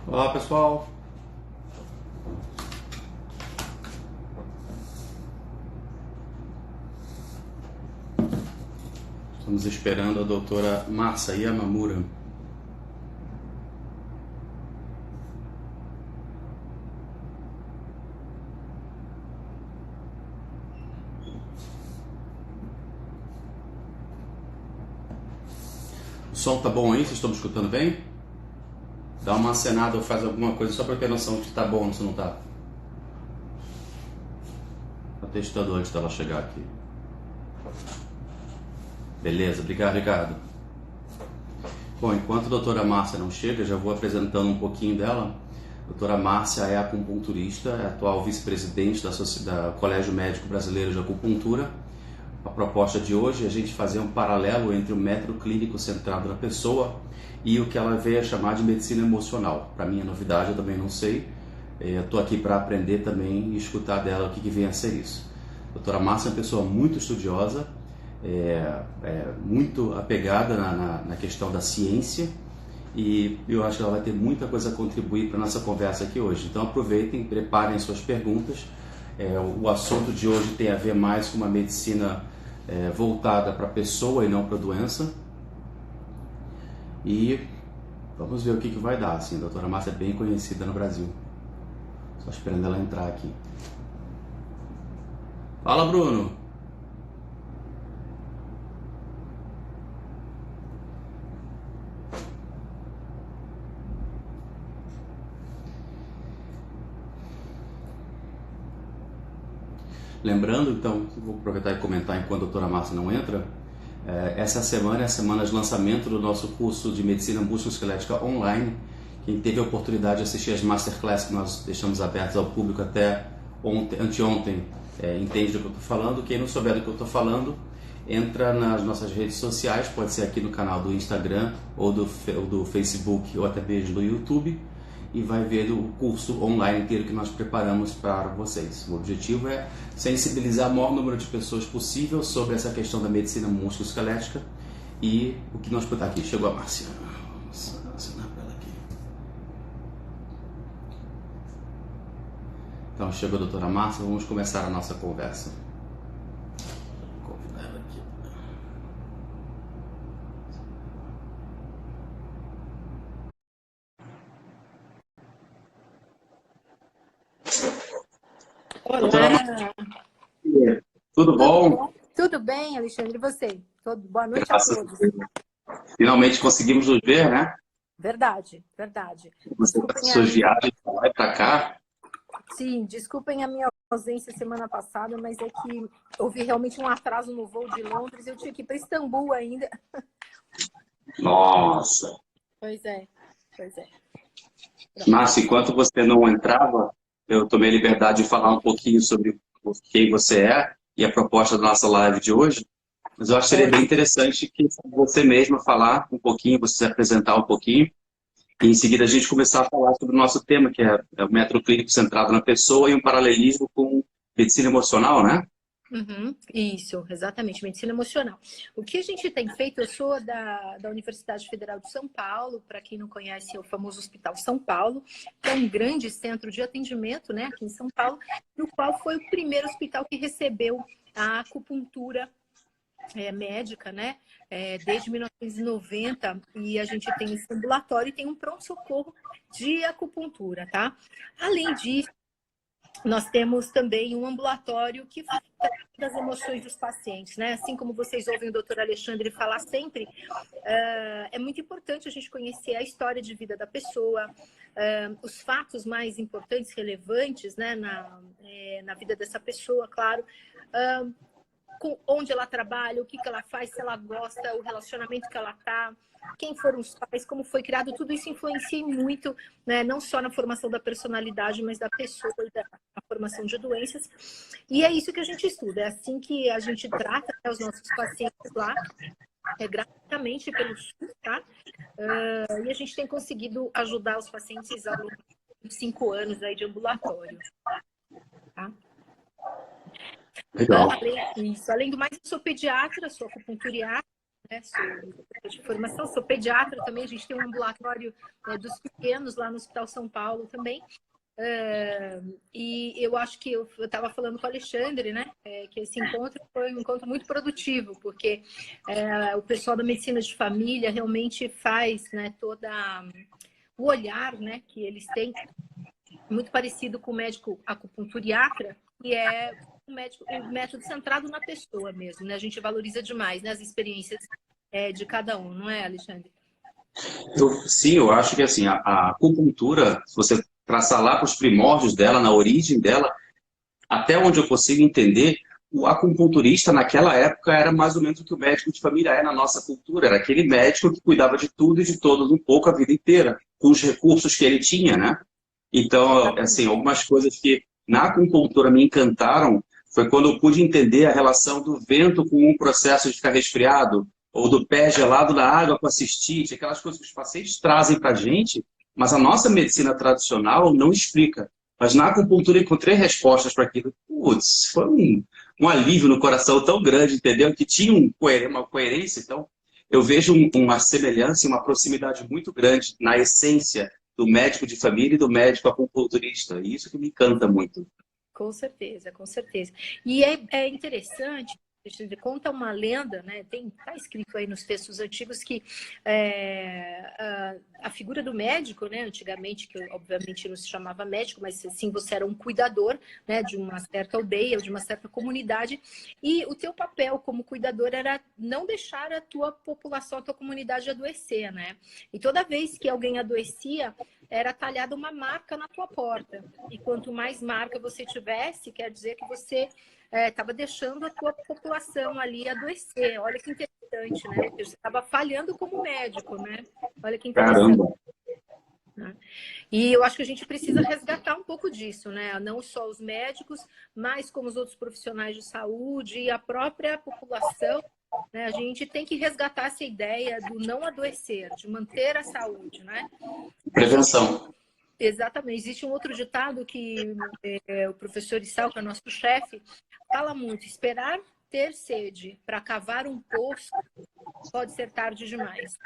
Olá, pessoal. Estamos esperando a doutora Márcia Yamamura. O som tá bom aí? Vocês estão me escutando bem? Dá uma acenada ou faz alguma coisa só para eu ter noção de que tá bom ou se não tá. Tá testando antes dela chegar aqui. Beleza, obrigado, Ricardo. Bom, enquanto a doutora Márcia não chega, já vou apresentando um pouquinho dela. A doutora Márcia é acupunturista, é atual vice-presidente da Colégio Médico Brasileiro de Acupuntura. A proposta de hoje é a gente fazer um paralelo entre o método clínico centrado na pessoa e o que ela veio a chamar de medicina emocional. Para mim é novidade, eu também não sei. Eu estou aqui para aprender também e escutar dela o que vem a ser isso. A doutora Márcia é uma pessoa muito estudiosa, muito apegada na questão da ciência, e eu acho que ela vai ter muita coisa a contribuir para a nossa conversa aqui hoje. Então aproveitem, preparem suas perguntas. O assunto de hoje tem a ver mais com uma medicina voltada para a pessoa e não para a doença. E vamos ver o que vai dar. Assim, a doutora Márcia é bem conhecida no Brasil. Só esperando ela entrar aqui. Fala, Bruno! Lembrando, então, vou aproveitar e comentar enquanto a doutora Márcia não entra, essa semana é a semana de lançamento do nosso curso de Medicina Musculoesquelética online. Quem teve a oportunidade de assistir as Masterclass que nós deixamos abertas ao público até anteontem, entende do que eu estou falando. Quem não souber do que eu estou falando, entra nas nossas redes sociais, pode ser aqui no canal do Instagram, ou do Facebook, ou até mesmo do YouTube, e vai ver o curso online inteiro que nós preparamos para vocês. O objetivo é sensibilizar o maior número de pessoas possível sobre essa questão da medicina musculoesquelética e o que nós podemos... Aqui, chegou a Márcia. Vamos assinar para ela aqui. Então, chegou a doutora Márcia, vamos começar a nossa conversa. Vou convidar ela aqui. Doutora Márcia, Olá, tudo tudo bom? bom? Tudo bem, Alexandre? E você? Boa noite a Graças a todos. Deus. Finalmente conseguimos nos ver, né? Verdade, verdade. Você com as suas viagens para lá e para cá. Sim, desculpem a minha ausência semana passada, mas é que houve realmente um atraso no voo de Londres. Eu tinha que ir para Istambul ainda. Nossa! Pois é, pois é. Márcia, enquanto você não entrava, eu tomei a liberdade de falar um pouquinho sobre quem você é e a proposta da nossa live de hoje. Mas eu acho que seria bem interessante que você mesma falar um pouquinho, você se apresentar um pouquinho, e em seguida a gente começar a falar sobre o nosso tema, que é o método clínico centrado na pessoa e um paralelismo com medicina emocional, né? Isso, exatamente, medicina emocional. O que a gente tem feito, eu sou da Universidade Federal de São Paulo, para quem não conhece, é o famoso Hospital São Paulo, que é um grande centro de atendimento, né, aqui em São Paulo, no qual foi o primeiro hospital que recebeu a acupuntura médica, né, desde 1990, e a gente tem esse ambulatório e tem um pronto-socorro de acupuntura, tá? Além disso, nós temos também um ambulatório que trata das emoções dos pacientes, né? Assim como vocês ouvem o doutor Alexandre falar sempre, é muito importante a gente conhecer a história de vida da pessoa, os fatos mais importantes, relevantes, né, na vida dessa pessoa, claro, onde ela trabalha, o que ela faz, se ela gosta, o relacionamento que ela está, quem foram os pais, como foi criado, tudo isso influencia muito, né, não só na formação da personalidade, mas da pessoa e da formação de doenças. E é isso que a gente estuda, é assim que a gente trata, né, os nossos pacientes lá, gratuitamente pelo SUS, tá? E a gente tem conseguido ajudar os pacientes ao longo de 5 anos aí de ambulatório, tá? Legal. Além do mais, eu sou pediatra, sou acupunturiatra, né? Sou de formação, sou pediatra também. A gente tem um ambulatório dos pequenos lá no Hospital São Paulo também. E eu acho que eu estava falando com o Alexandre, né? Que esse encontro foi um encontro muito produtivo, porque o pessoal da medicina de família realmente faz, né, toda o olhar, né, que eles têm, muito parecido com o médico acupunturiatra, que é o método centrado na pessoa mesmo, né? A gente valoriza demais, né, as experiências de cada um, não é, Alexandre? Sim, eu acho que assim, a acupuntura, se você traçar lá para os primórdios dela, na origem dela, até onde eu consigo entender, o acupunturista naquela época era mais ou menos o que o médico de família é na nossa cultura. Era aquele médico que cuidava de tudo e de todos um pouco a vida inteira, com os recursos que ele tinha, né? Então, assim, algumas coisas que na acupuntura me encantaram foi quando eu pude entender a relação do vento com um processo de ficar resfriado, ou do pé gelado na água com a cistite, aquelas coisas que os pacientes trazem para a gente, mas a nossa medicina tradicional não explica. Mas na acupuntura eu encontrei respostas para aquilo. Putz, foi um alívio no coração tão grande, entendeu? Que tinha uma coerência. Então, eu vejo uma semelhança e uma proximidade muito grande na essência do médico de família e do médico acupunturista. E isso que me encanta muito. Com certeza, com certeza. E é interessante, conta uma lenda, né? Tá escrito aí nos textos antigos que a figura do médico, né? Antigamente, que obviamente não se chamava médico, mas sim você era um cuidador, né? De uma certa aldeia ou de uma certa comunidade, e o teu papel como cuidador era não deixar a tua população, a tua comunidade adoecer, né? E toda vez que alguém adoecia, era talhada uma marca na tua porta. E quanto mais marca você tivesse, quer dizer que você estava deixando a tua população ali adoecer. Olha que interessante, né? Ou seja, você estava falhando como médico, né? Olha que interessante. Caramba! E eu acho que a gente precisa resgatar um pouco disso, né? Não só os médicos, mas como os outros profissionais de saúde e a própria população, né? A gente tem que resgatar essa ideia do não adoecer, de manter a saúde, né? Prevenção. Exatamente. Existe um outro ditado que o professor Issal, que é nosso chefe, fala muito: esperar ter sede para cavar um poço pode ser tarde demais,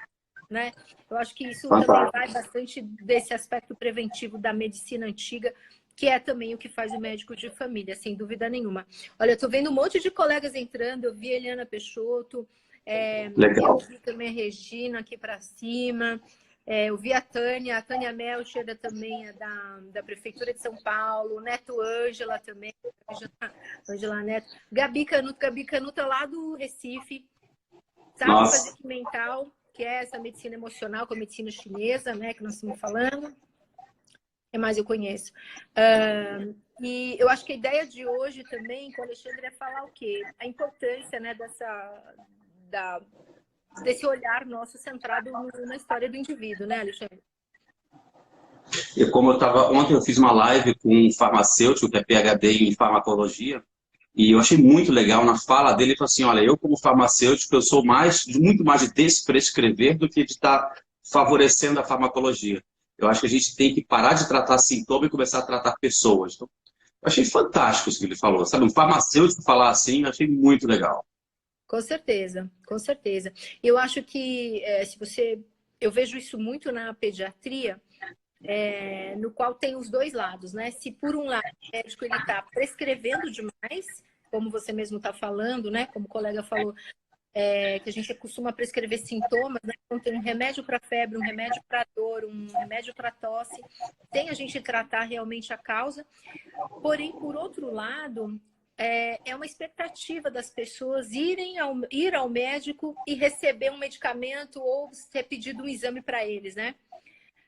né? Eu acho que isso também vai bastante desse aspecto preventivo da medicina antiga, que é também o que faz o médico de família, sem dúvida nenhuma. Olha, eu tô vendo um monte de colegas entrando, eu vi a Eliana Peixoto, eu vi também a Regina aqui para cima, eu vi a Tânia Melcher também é da Prefeitura de São Paulo, Neto Ângela também, Ângela Neto, Gabi Canuta lá do Recife, sabe fazer que mental, que é essa medicina emocional com a medicina chinesa, né, que nós estamos falando. O que mais eu conheço? E eu acho que a ideia de hoje também, com o Alexandre, é falar o quê? A importância, né, desse olhar nosso centrado na história do indivíduo, né, Alexandre? E como ontem eu fiz uma live com um farmacêutico que é PhD em farmacologia, e eu achei muito legal na fala dele, ele falou assim, olha, eu como farmacêutico, eu sou muito mais de desprescrever do que de estar favorecendo a farmacologia. Eu acho que a gente tem que parar de tratar sintoma e começar a tratar pessoas. Então, eu achei fantástico isso que ele falou, sabe? Um farmacêutico falar assim, eu achei muito legal. Com certeza, com certeza. Eu acho que eu vejo isso muito na pediatria, no qual tem os dois lados, né? Se por um lado o médico ele está prescrevendo demais, como você mesmo está falando, né? Como o colega falou, que a gente costuma prescrever sintomas, né? Então tem um remédio para febre, um remédio para dor, um remédio para tosse, sem a gente tratar realmente a causa. Porém, por outro lado, é uma expectativa das pessoas ir ao médico e receber um medicamento ou ser pedido um exame para eles, né?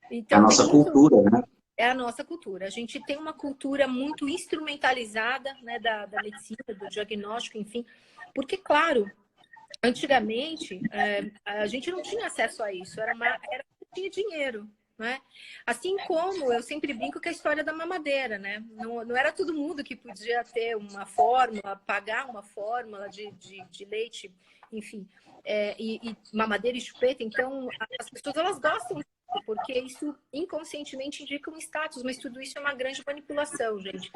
É a Então, tem nossa muito... cultura, né? É a nossa cultura. A gente tem uma cultura muito instrumentalizada, né, da medicina, do diagnóstico, enfim. Porque, claro, antigamente, a gente não tinha acesso a isso. Era tinha dinheiro, né? Assim como eu sempre brinco que a história da mamadeira, né? Não era todo mundo que podia ter uma fórmula, pagar uma fórmula de leite, enfim, e mamadeira e chupeta. Então, as pessoas elas gostam porque isso inconscientemente indica um status, mas tudo isso é uma grande manipulação, gente.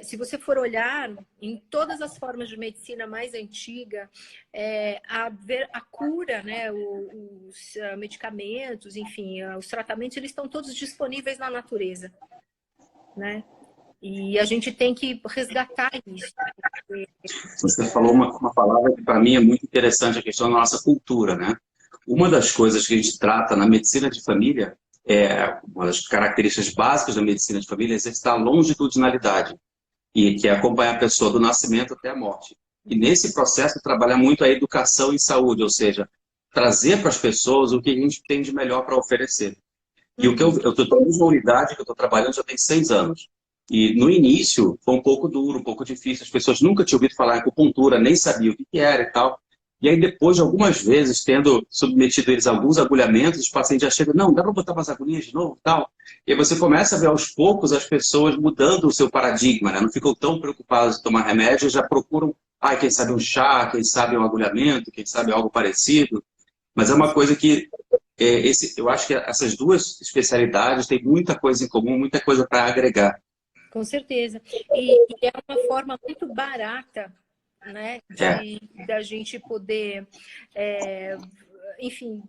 Se você for olhar em todas as formas de medicina mais antiga, a cura, né, os medicamentos, enfim, os tratamentos, eles estão todos disponíveis na natureza, né? E a gente tem que resgatar isso. Você falou uma palavra que para mim é muito interessante, a questão da nossa cultura, né? Uma das coisas que a gente trata na medicina de família, uma das características básicas da medicina de família é exercitar a longitudinalidade, e que é acompanhar a pessoa do nascimento até a morte. E nesse processo trabalha muito a educação em saúde, ou seja, trazer para as pessoas o que a gente tem de melhor para oferecer. E o que eu estou na mesma unidade que eu estou trabalhando já tem 6 anos. E no início foi um pouco duro, um pouco difícil. As pessoas nunca tinham ouvido falar em acupuntura, nem sabiam o que era e tal. E aí depois de algumas vezes, tendo submetido eles a alguns agulhamentos, os pacientes já chegam, não, dá para botar umas agulhinhas de novo e tal. E aí você começa a ver aos poucos as pessoas mudando o seu paradigma, né? Não ficam tão preocupadas em tomar remédio, já procuram, quem sabe um chá, quem sabe um agulhamento, quem sabe algo parecido. Mas é uma coisa que eu acho que essas duas especialidades têm muita coisa em comum, muita coisa para agregar. Com certeza. E é uma forma muito barata, né, da gente poder, enfim,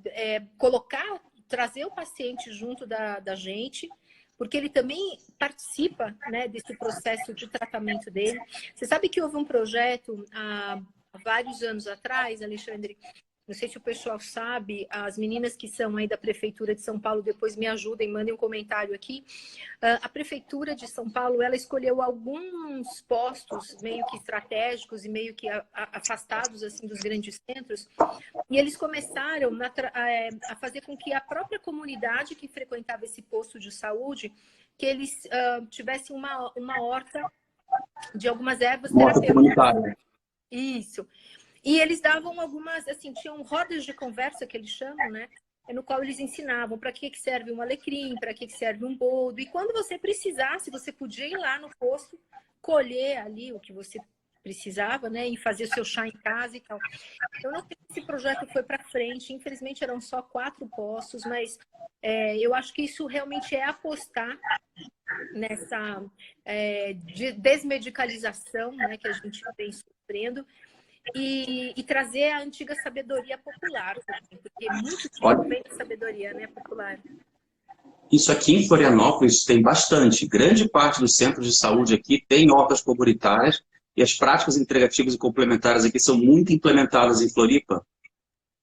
trazer o paciente junto da gente, porque ele também participa, né, desse processo de tratamento dele. Você sabe que houve um projeto há vários anos atrás, Alexandre, não sei se o pessoal sabe, as meninas que são aí da Prefeitura de São Paulo, depois me ajudem, mandem um comentário aqui. A Prefeitura de São Paulo, ela escolheu alguns postos meio que estratégicos e meio que afastados assim dos grandes centros, e eles começaram a fazer com que a própria comunidade que frequentava esse posto de saúde, que eles tivessem uma horta de algumas ervas terapêuticas. Isso. E eles davam algumas, assim, tinham rodas de conversa que eles chamam, né? No qual eles ensinavam para que serve um alecrim, para que serve um boldo. E quando você precisasse, você podia ir lá no posto, colher ali o que você precisava, né? E fazer o seu chá em casa e tal. Eu não sei se esse projeto foi para frente. Infelizmente, eram só 4 postos, mas eu acho que isso realmente é apostar nessa desmedicalização, né, que a gente vem sofrendo. E trazer a antiga sabedoria popular, porque muito disso vem da sabedoria, né, popular. Isso aqui em Florianópolis tem bastante. Grande parte dos centros de saúde aqui tem hortas comunitárias e as práticas integrativas e complementares aqui são muito implementadas em Floripa.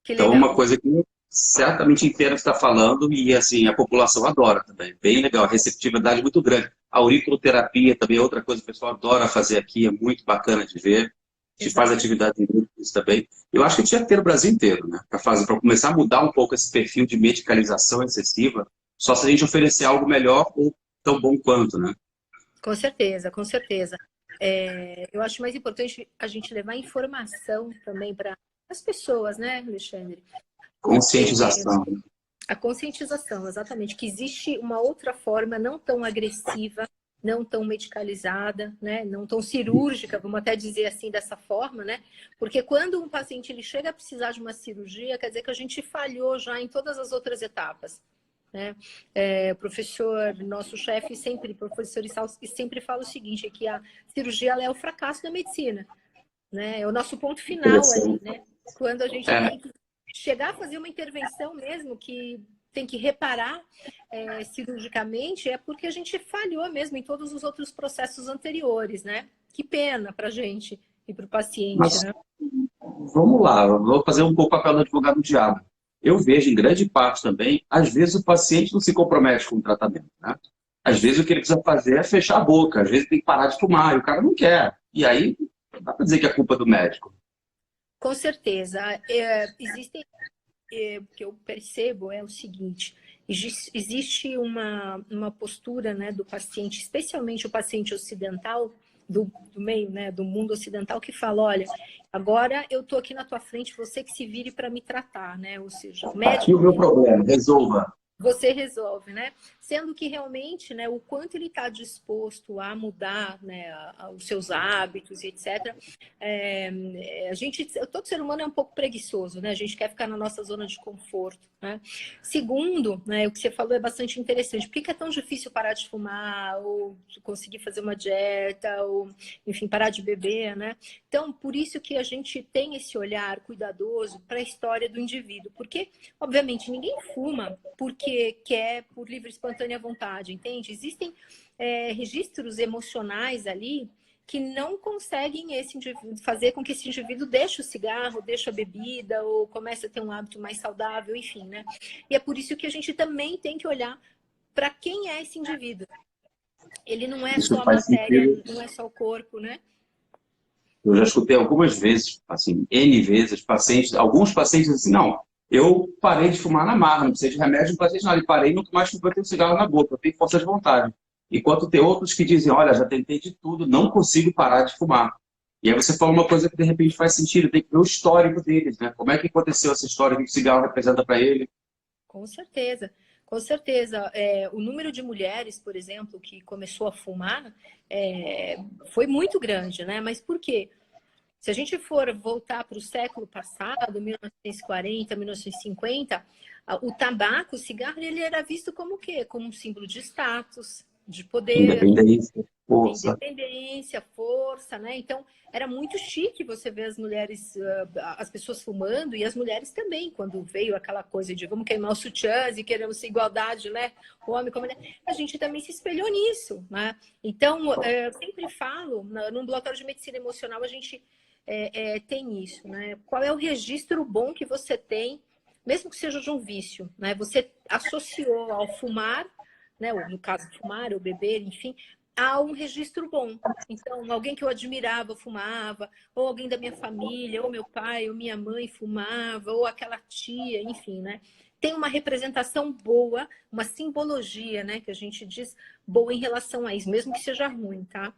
Então, é uma coisa que certamente inteira está falando e assim a população adora também. Bem legal, a receptividade é muito grande. A auriculoterapia também é outra coisa que o pessoal adora fazer aqui, é muito bacana de ver. A gente faz atividade em grupos também. Eu acho que tinha que ter no Brasil inteiro, né? Para começar a mudar um pouco esse perfil de medicalização excessiva, só se a gente oferecer algo melhor ou tão bom quanto, né? Com certeza, com certeza. Eu acho mais importante a gente levar informação também para as pessoas, né, Alexandre? Conscientização. A conscientização, exatamente. Que existe uma outra forma não tão agressiva, não tão medicalizada, né? Não tão cirúrgica, vamos até dizer assim, dessa forma, né? Porque quando um paciente ele chega a precisar de uma cirurgia, quer dizer que a gente falhou já em todas as outras etapas, né? O professor, nosso chefe, professor Issalski, sempre fala o seguinte, é que a cirurgia ela é o fracasso da medicina, né? É o nosso ponto final ali, né? Quando a gente tem que chegar a fazer uma intervenção mesmo que tem que reparar cirurgicamente, é porque a gente falhou mesmo em todos os outros processos anteriores, né? Que pena para a gente e para o paciente, mas, né? Vamos lá, eu vou fazer um pouco o papel do advogado do diabo. Eu vejo em grande parte também, às vezes o paciente não se compromete com o tratamento, né? Às vezes o que ele precisa fazer é fechar a boca, às vezes tem que parar de fumar, e o cara não quer. E aí, não dá para dizer que é culpa do médico. Com certeza. Existem o que eu percebo é o seguinte, existe uma postura, né, do paciente, especialmente o paciente ocidental, do meio, né, do mundo ocidental, que fala, olha, agora eu tô aqui na tua frente, você que se vire para me tratar, né, ou seja, o médico... Aqui o meu problema, resolva. Você resolve, né? sendo que realmente, né, o quanto ele está disposto a mudar, né, os seus hábitos e etc. Todo ser humano é um pouco preguiçoso, né? A gente quer ficar na nossa zona de conforto, né? Segundo, né, o que você falou é bastante interessante. Por que é tão difícil parar de fumar ou conseguir fazer uma dieta ou, enfim, parar de beber, né? Então, por isso que a gente tem esse olhar cuidadoso para a história do indivíduo, porque, obviamente, ninguém fuma porque quer por livre e espontânea vontade, entende? Existem registros emocionais ali que não conseguem fazer com que esse indivíduo deixe o cigarro, deixe a bebida ou comece a ter um hábito mais saudável, enfim, né? E é por isso que a gente também tem que olhar para quem é esse indivíduo. Ele não é Isso só a faz matéria, sentido. não é só o corpo, né? Eu já escutei algumas vezes, assim, N vezes, pacientes, alguns pacientes assim, não, eu parei de fumar na marra, não precisei de remédio, não precisei de nada, e parei e nunca mais fui ter um cigarro na boca, eu tenho força de vontade. Enquanto tem outros que dizem, olha, já tentei de tudo, não consigo parar de fumar. E aí você fala uma coisa que de repente faz sentido, tem que ver o histórico deles, né? Como é que aconteceu essa história, o que o cigarro representa para ele? Com certeza. Com certeza. O número de mulheres, por exemplo, que começou a fumar foi muito grande, né? Mas por quê? Se a gente for voltar para o século passado, 1940, 1950, o tabaco, o cigarro, ele era visto como o quê? Como um símbolo de status, de poder, Independência, força. independência, força, né? Então, era muito chique você ver as mulheres, as pessoas fumando, e as mulheres também, quando veio aquela coisa de vamos queimar os sutiãs e queremos igualdade, né? O homem com a mulher, a gente também se espelhou nisso, né? Então, eu sempre falo, no ambulatório de medicina emocional, a gente tem isso, né? Qual é o registro bom que você tem, mesmo que seja de um vício, né? Você associou ao fumar, né? Ou no caso, fumar ou beber, enfim, a um registro bom. Então, alguém que eu admirava fumava, ou alguém da minha família, ou meu pai, ou minha mãe fumava, ou aquela tia, enfim, né? Tem uma representação boa, uma simbologia, né? Que a gente diz boa em relação a isso, mesmo que seja ruim, tá?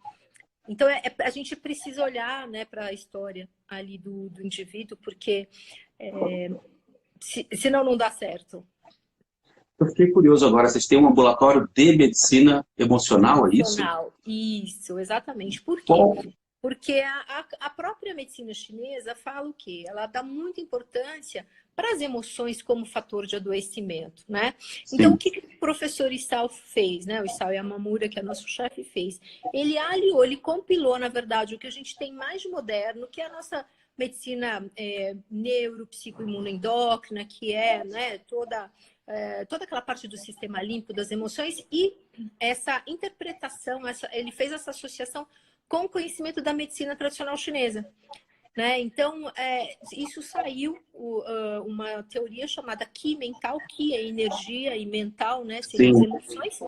Então, a gente precisa olhar, né, para a história ali do indivíduo, porque senão não dá certo. Eu fiquei curioso agora, vocês têm um ambulatório de medicina emocional, é isso? Emocional. Isso, exatamente. Por quê? Qual? Porque a própria medicina chinesa fala o quê? Ela dá muita importância para as emoções como fator de adoecimento, né? Então, o Sim. que o professor Isao fez, né? O Isao Yamamura, que é nosso chefe, fez? Ele aliou, ele compilou, na verdade, o que a gente tem mais de moderno, que é a nossa medicina neuropsicoimunoendócrina, que é, né, toda aquela parte do sistema límpico das emoções, e essa interpretação, ele fez essa associação com o conhecimento da medicina tradicional chinesa. Né? Então, isso saiu uma teoria chamada Qi mental, Qi é energia e mental, né, seriam as Sim. emoções,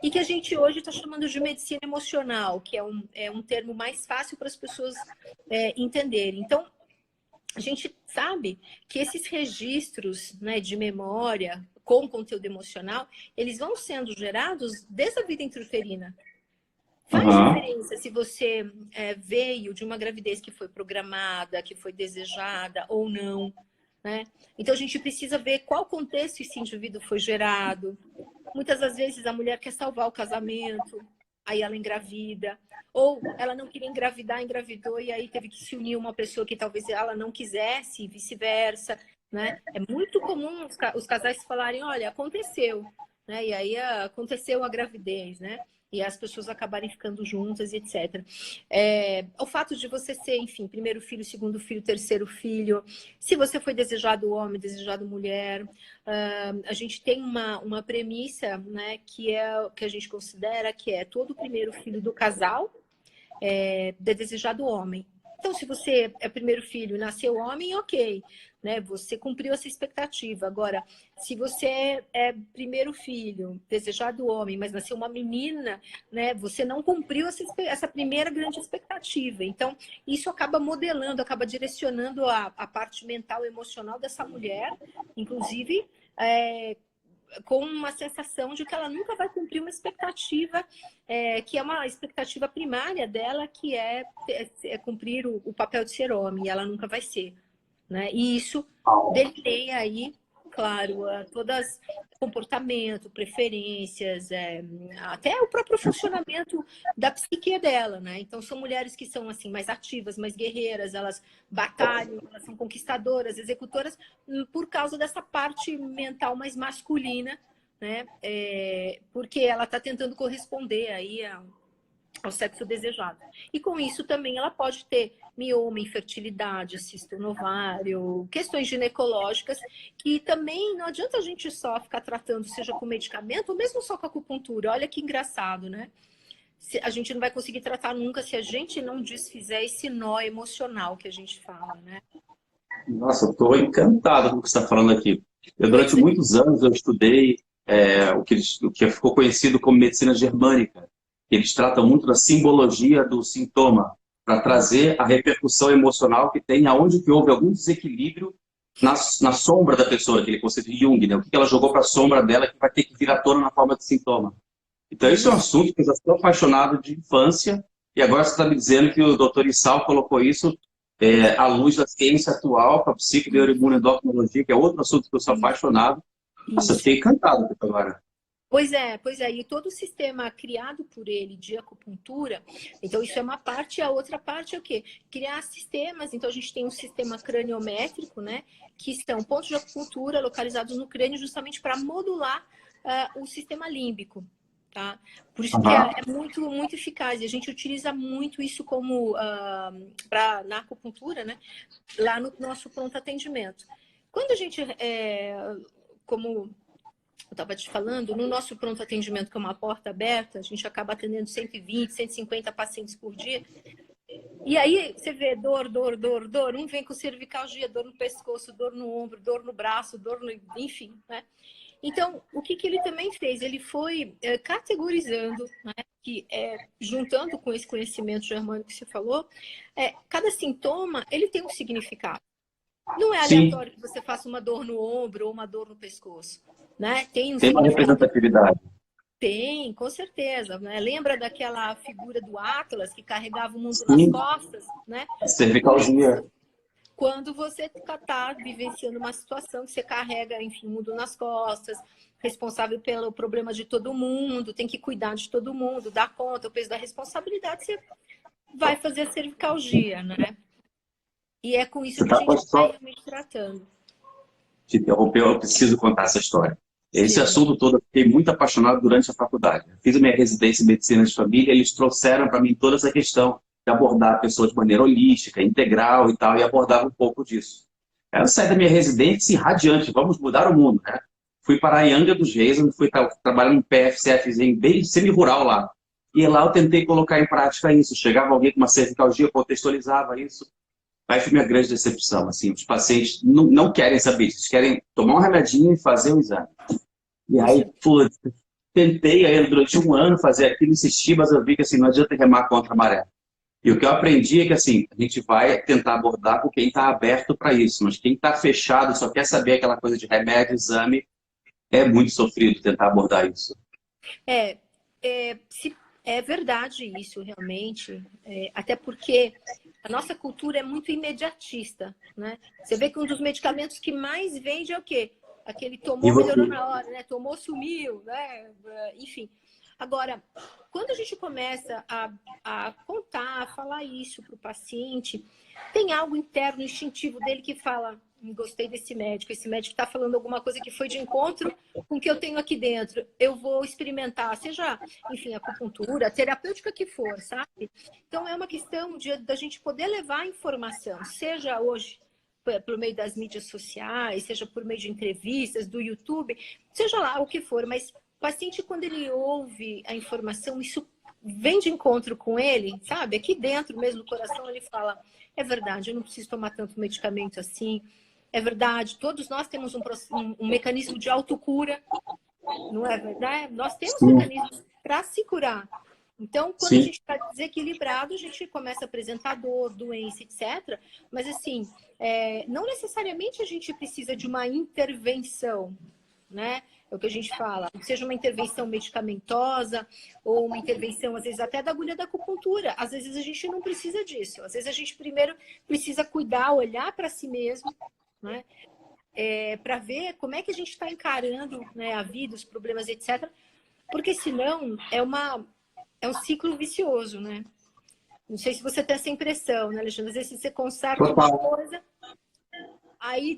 e que a gente hoje está chamando de medicina emocional, que é um termo mais fácil para as pessoas entenderem. Então, a gente sabe que esses registros, né, de memória com conteúdo emocional, eles vão sendo gerados desde a vida intrauterina. Faz diferença se você veio de uma gravidez que foi programada, que foi desejada ou não, né? Então, a gente precisa ver qual contexto esse indivíduo foi gerado. Muitas das vezes a mulher quer salvar o casamento, aí ela engravida. Ou ela não queria engravidar, engravidou, e aí teve que se unir uma pessoa que talvez ela não quisesse, e vice-versa, né? É muito comum os casais falarem, olha, aconteceu, né? E aí aconteceu a gravidez, né? E as pessoas acabarem ficando juntas, etc. O fato de você ser, enfim, primeiro filho, segundo filho, terceiro filho, se você foi desejado homem, desejado mulher, a gente tem uma premissa, né, que a gente considera que é todo primeiro filho do casal desejado homem. Então, se você é primeiro filho e nasceu homem, ok, né? Você cumpriu essa expectativa. Agora, se você é primeiro filho, desejado homem, mas nasceu uma menina, né? Você não cumpriu essa primeira grande expectativa. Então, isso acaba modelando, acaba direcionando a parte mental e emocional dessa mulher, inclusive com uma sensação de que ela nunca vai cumprir uma expectativa, que é uma expectativa primária dela, que é cumprir o papel de ser homem, e ela nunca vai ser. Né? E isso delineia aí claro todas comportamento, preferências, até o próprio funcionamento da psique dela, né? Então são mulheres que são assim mais ativas, mais guerreiras, elas batalham, elas são conquistadoras, executoras, por causa dessa parte mental mais masculina, né? Porque ela está tentando corresponder aí ao sexo desejado. E com isso também ela pode ter mioma, infertilidade, cisto no ovário, questões ginecológicas, que também não adianta a gente só ficar tratando, seja com medicamento ou mesmo só com acupuntura. Olha que engraçado, né? A gente não vai conseguir tratar nunca se a gente não desfizer esse nó emocional que a gente fala, né? Nossa, eu estou encantado com o que você está falando aqui. Durante muitos anos, eu estudei o que ficou conhecido como medicina germânica. Eles tratam muito da simbologia do sintoma, para trazer a repercussão emocional que tem aonde que houve algum desequilíbrio na sombra da pessoa, aquele conceito de Jung, né? O que ela jogou para a sombra dela que vai ter que vir à tona na forma de sintoma. Então, esse é um assunto que eu já estou apaixonado de infância, e agora você está me dizendo que o Dr. Issal colocou isso à luz da ciência atual, para a psico-neuroimunoendocrinologia, que é outro assunto que eu sou apaixonado. Nossa, eu fiquei encantado com isso agora. Pois é. E todo o sistema criado por ele de acupuntura, então isso é uma parte, e a outra parte é o quê? Criar sistemas, então a gente tem um sistema craniométrico, né? Que são pontos de acupuntura localizados no crânio justamente para modular o sistema límbico. Tá? Por isso que é muito, muito eficaz. E a gente utiliza muito isso como na acupuntura, né? Lá no nosso pronto atendimento. Quando a gente, como eu estava te falando, no nosso pronto atendimento, que é uma porta aberta, a gente acaba atendendo 120, 150 pacientes por dia. E aí você vê dor. Um vem com cervicalgia, dor no pescoço, dor no ombro, dor no braço, enfim, né? Então, o que ele também fez? Ele foi categorizando, né, que juntando com esse conhecimento germânico que você falou, cada sintoma ele tem um significado. Não é aleatório que você faça uma dor no ombro ou uma dor no pescoço, né? Tem um Tem uma representatividade. Tem, com certeza, né? Lembra daquela figura do Atlas que carregava o mundo nas costas, né? Cervicalgia. Quando você está vivenciando uma situação que você carrega, enfim, o mundo nas costas, responsável pelo problema de todo mundo, tem que cuidar de todo mundo, dar conta, o peso da responsabilidade, você vai fazer a cervicalgia, né? E é com isso que a gente está realmente tratando. Te interrompeu, eu preciso contar essa história. Esse assunto todo eu fiquei muito apaixonado durante a faculdade. Fiz a minha residência em medicina de família, eles trouxeram para mim toda essa questão de abordar pessoas de maneira holística, integral e tal, e abordava um pouco disso. Eu saí da minha residência radiante, vamos mudar o mundo, né? Fui para a Angra dos Reis, onde fui trabalhar num PFCFzinho bem semi-rural lá. E lá eu tentei colocar em prática isso. Chegava alguém com uma cervicalgia, contextualizava isso. Aí foi minha grande decepção. Assim, os pacientes não querem saber isso. Eles querem tomar um remedinho e fazer o exame. E aí, putz, tentei aí, durante um ano fazer aquilo, insistir, mas eu vi que assim, não adianta remar contra a maré. E o que eu aprendi é que assim, a gente vai tentar abordar com quem está aberto para isso, mas quem está fechado, só quer saber aquela coisa de remédio, exame, é muito sofrido tentar abordar isso. É verdade isso, realmente, até porque a nossa cultura é muito imediatista, né? Você vê que um dos medicamentos que mais vende é o quê? Aquele tomou, melhorou na hora, né? Tomou, sumiu, né? Enfim. Agora, quando a gente começa a contar, a falar isso para o paciente, tem algo interno, instintivo dele que fala, gostei desse médico, esse médico está falando alguma coisa que foi de encontro com o que eu tenho aqui dentro, eu vou experimentar, seja, enfim, acupuntura, terapêutica que for, sabe? Então, é uma questão da gente poder levar a informação, seja hoje por meio das mídias sociais, seja por meio de entrevistas, do YouTube, seja lá o que for, mas o paciente, quando ele ouve a informação, isso vem de encontro com ele, sabe? Aqui dentro mesmo do coração ele fala, é verdade, eu não preciso tomar tanto medicamento assim, é verdade, todos nós temos um mecanismo de autocura, não é verdade? Nós temos mecanismos para se curar. Então, quando a gente está desequilibrado, a gente começa a apresentar dor, doença, etc. Mas, assim, não necessariamente a gente precisa de uma intervenção, né? É o que a gente fala, seja uma intervenção medicamentosa ou uma intervenção, às vezes, até da agulha da acupuntura. Às vezes a gente não precisa disso. Às vezes a gente primeiro precisa cuidar, olhar para si mesmo, né? para ver como é que a gente está encarando, né, a vida, os problemas, etc. Porque senão é um ciclo vicioso, né? Não sei se você tem essa impressão, né, Alexandre? Às vezes você conserta uma Total. coisa, aí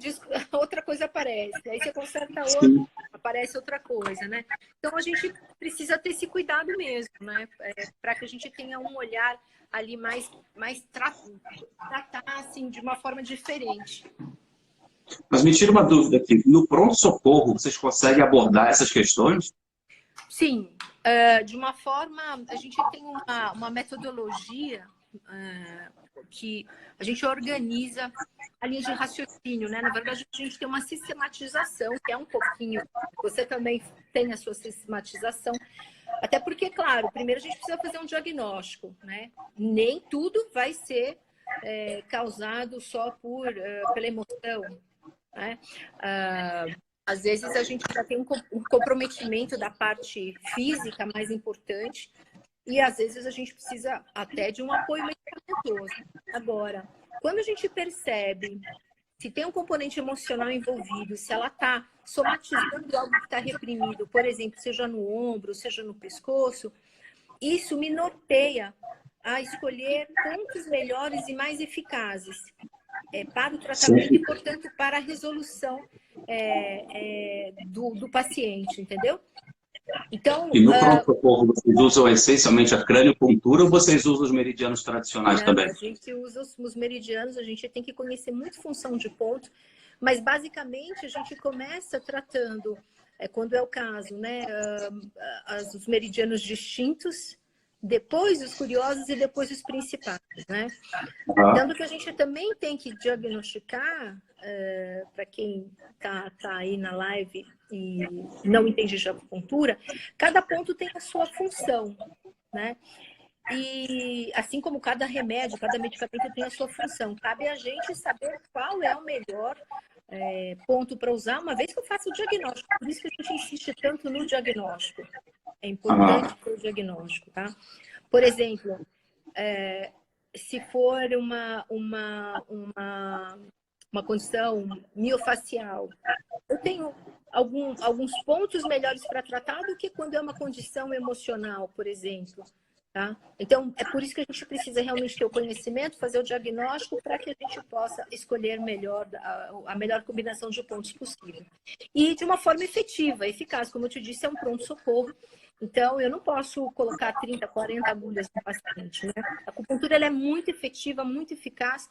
outra coisa aparece. Aí você conserta outra, Sim. aparece outra coisa, né? Então a gente precisa ter esse cuidado mesmo, né? Para que a gente tenha um olhar ali mais tratar assim de uma forma diferente. Mas me tira uma dúvida aqui. No pronto-socorro, vocês conseguem abordar essas questões? Sim, de uma forma, a gente tem uma metodologia que a gente organiza a linha de raciocínio, né? Na verdade, a gente tem uma sistematização, que é um pouquinho... Você também tem a sua sistematização, até porque, claro, primeiro a gente precisa fazer um diagnóstico, né? Nem tudo vai ser causado só pela emoção, né? Às vezes a gente já tem um comprometimento da parte física mais importante e às vezes a gente precisa até de um apoio medicamentoso. Agora, quando a gente percebe se tem um componente emocional envolvido, se ela está somatizando algo que está reprimido, por exemplo, seja no ombro, seja no pescoço, isso me norteia a escolher pontos melhores e mais eficazes para o tratamento Sim. e, portanto, para a resolução do paciente, entendeu? Então, E no pronto-socorro, vocês usam essencialmente a craniopuntura ou vocês usam os meridianos tradicionais não, também? a gente usa os meridianos, a gente tem que conhecer muito função de ponto, mas basicamente a gente começa tratando, quando é o caso, né, os meridianos distintos, depois os curiosos e depois os principais, né? Tanto que a gente também tem que diagnosticar, para quem está aí na live e não entende de acupuntura, cada ponto tem a sua função, né? E assim como cada remédio, cada medicamento tem a sua função, cabe a gente saber qual é o melhor ponto para usar, uma vez que eu faço o diagnóstico. Por isso que a gente insiste tanto no diagnóstico. É importante ter o diagnóstico, tá? Por exemplo, se for uma condição miofacial, eu tenho alguns pontos melhores para tratar do que quando é uma condição emocional, por exemplo. Tá? Então, é por isso que a gente precisa realmente ter o conhecimento, fazer o diagnóstico para que a gente possa escolher melhor a melhor combinação de pontos possível. E de uma forma efetiva, eficaz. Como eu te disse, é um pronto-socorro. Então, eu não posso colocar 30, 40 agulhas no paciente. Né? A acupuntura ela é muito efetiva, muito eficaz,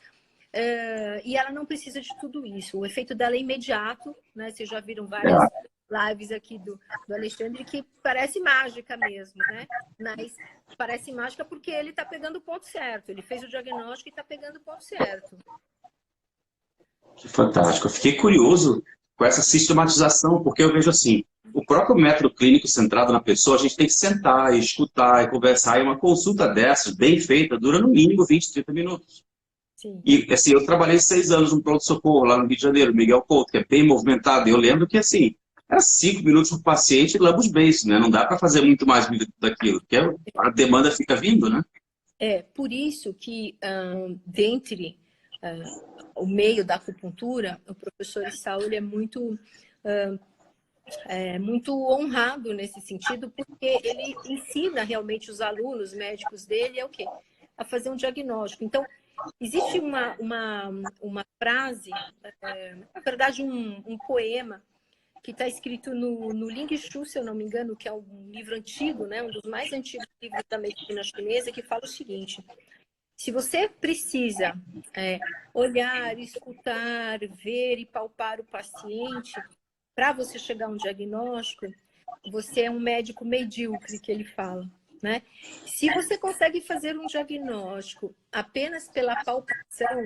e ela não precisa de tudo isso. O efeito dela é imediato, né? Vocês já viram várias lives aqui do Alexandre que parece mágica mesmo, né? Mas parece mágica porque ele está pegando o ponto certo. Ele fez o diagnóstico e está pegando o ponto certo. Que fantástico. Eu fiquei curioso com essa sistematização, porque eu vejo assim, o próprio método clínico centrado na pessoa, a gente tem que sentar, e escutar e conversar, e uma consulta dessas, bem feita, dura no mínimo 20, 30 minutos. Sim. E assim, eu trabalhei 6 anos no pronto-socorro lá no Rio de Janeiro, Miguel Couto, que é bem movimentado, e eu lembro que assim, era 5 minutos para o paciente e lambos beijos, né? Não dá para fazer muito mais daquilo, porque a demanda fica vindo, né? Por isso que, dentre o meio da acupuntura, o professor Saul é muito honrado nesse sentido, porque ele ensina realmente os alunos médicos dele a fazer um diagnóstico. Então, existe uma frase, na verdade um poema, que está escrito no Ling Shu, se eu não me engano, que é um livro antigo, né, um dos mais antigos livros da medicina chinesa, que fala o seguinte: se você precisa olhar, escutar, ver e palpar o paciente para você chegar a um diagnóstico, você é um médico medíocre, que ele fala, né? Se você consegue fazer um diagnóstico apenas pela palpação,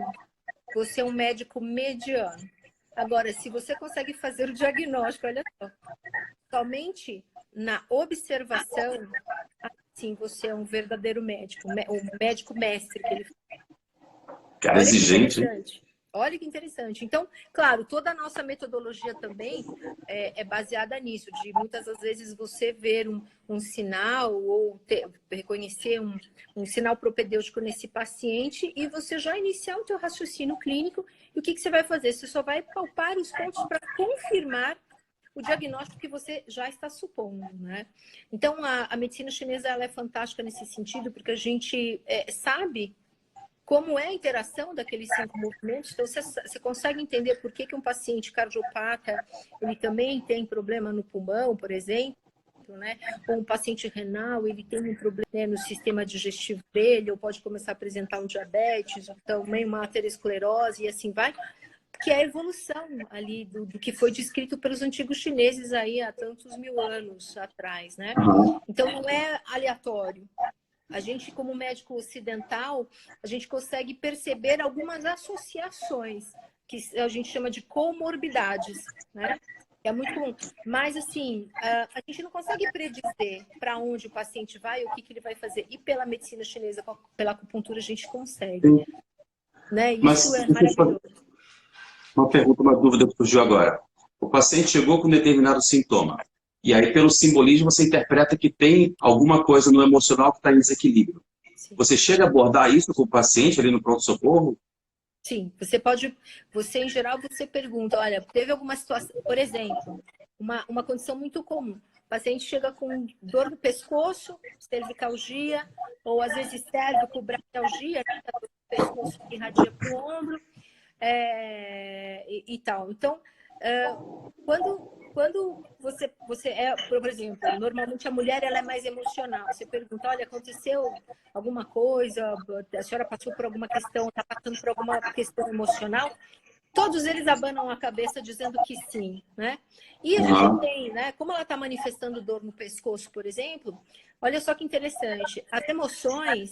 você é um médico mediano. Agora, se você consegue fazer o diagnóstico, olha só, somente na observação, assim, você é um verdadeiro médico, o médico mestre que ele fala. Cara, Olha que exigente, hein? interessante. Olha que interessante. Então, claro, toda a nossa metodologia também é baseada nisso, de muitas das vezes você ver um sinal ou reconhecer um sinal propedêutico nesse paciente e você já iniciar o teu raciocínio clínico. E o que você vai fazer? Você só vai palpar os pontos para confirmar o diagnóstico que você já está supondo, né? Então, a medicina chinesa ela é fantástica nesse sentido, porque a gente sabe como é a interação daqueles 5 movimentos. Então, você consegue entender por que um paciente cardiopata ele também tem problema no pulmão, por exemplo, né? Ou um paciente renal, ele tem um problema, né, no sistema digestivo dele, ou pode começar a apresentar um diabetes, ou também uma aterosclerose, e assim vai, que é a evolução ali do que foi descrito pelos antigos chineses aí há tantos mil anos atrás, né? Então, não é aleatório. A gente, como médico ocidental, a gente consegue perceber algumas associações, que a gente chama de comorbidades, né? É muito comum. Mas, assim, a gente não consegue predizer para onde o paciente vai, o que ele vai fazer. E pela medicina chinesa, pela acupuntura, a gente consegue. Né? Isso é maravilhoso. Uma pergunta, uma dúvida que surgiu agora. O paciente chegou com um determinado sintoma. E aí, pelo simbolismo, você interpreta que tem alguma coisa no emocional que está em desequilíbrio. Sim. Você chega a abordar isso com o paciente ali no pronto-socorro? Sim, você em geral, você pergunta, olha, teve alguma situação, por exemplo, uma condição muito comum. O paciente chega com dor no pescoço, cervicalgia, ou às vezes cervico-braquialgia, o pescoço que irradia para o ombro, e tal. Então, quando você por exemplo, normalmente a mulher ela é mais emocional. Você pergunta, olha, aconteceu alguma coisa, a senhora passou por alguma questão, está passando por alguma questão emocional? Todos eles abanam a cabeça dizendo que sim, né? E a gente tem, né? Como ela está manifestando dor no pescoço, por exemplo, olha só que interessante. As emoções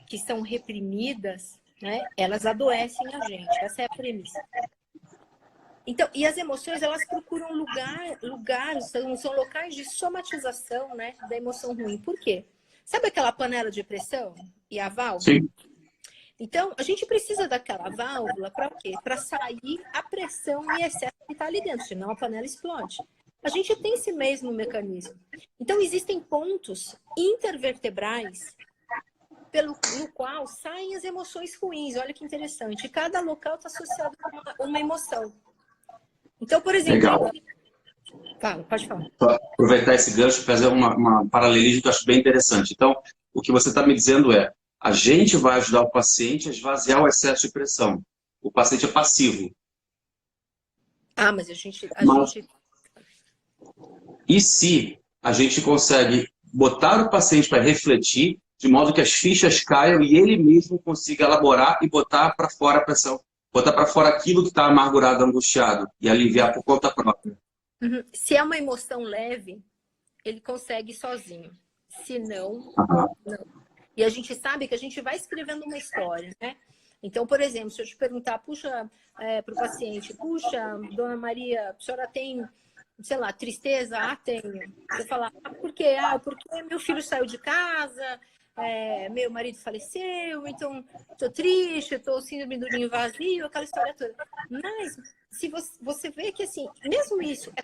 que são reprimidas, né? Elas adoecem a gente. Essa é a premissa. Então, e as emoções, elas procuram lugares, são locais de somatização, né, da emoção ruim. Por quê? Sabe aquela panela de pressão e a válvula? Sim. Então, a gente precisa daquela válvula para quê? Para sair a pressão e excesso que está ali dentro, senão a panela explode. A gente tem esse mesmo mecanismo. Então, existem pontos intervertebrais no qual saem as emoções ruins. Olha que interessante. Cada local está associado com uma emoção. Então, por exemplo... Legal. Pode falar. Para aproveitar esse gancho e fazer uma paralelismo que eu acho bem interessante. Então, o que você está me dizendo é, a gente vai ajudar o paciente a esvaziar o excesso de pressão. O paciente é passivo. Mas a gente... E se a gente consegue botar o paciente para refletir, de modo que as fichas caiam e ele mesmo consiga elaborar e botar para fora a pressão? Botar para fora aquilo que está amargurado, angustiado e aliviar por conta própria. Se é uma emoção leve, ele consegue sozinho. Se não, não. E a gente sabe que a gente vai escrevendo uma história, né? Então, por exemplo, se eu te perguntar, para o paciente, dona Maria, a senhora tem, sei lá, tristeza? Tenho. Você fala, por quê? Porque meu filho saiu de casa... meu marido faleceu, então estou triste, estou síndrome do ninho vazio, aquela história toda. Mas se você vê que, assim, mesmo isso é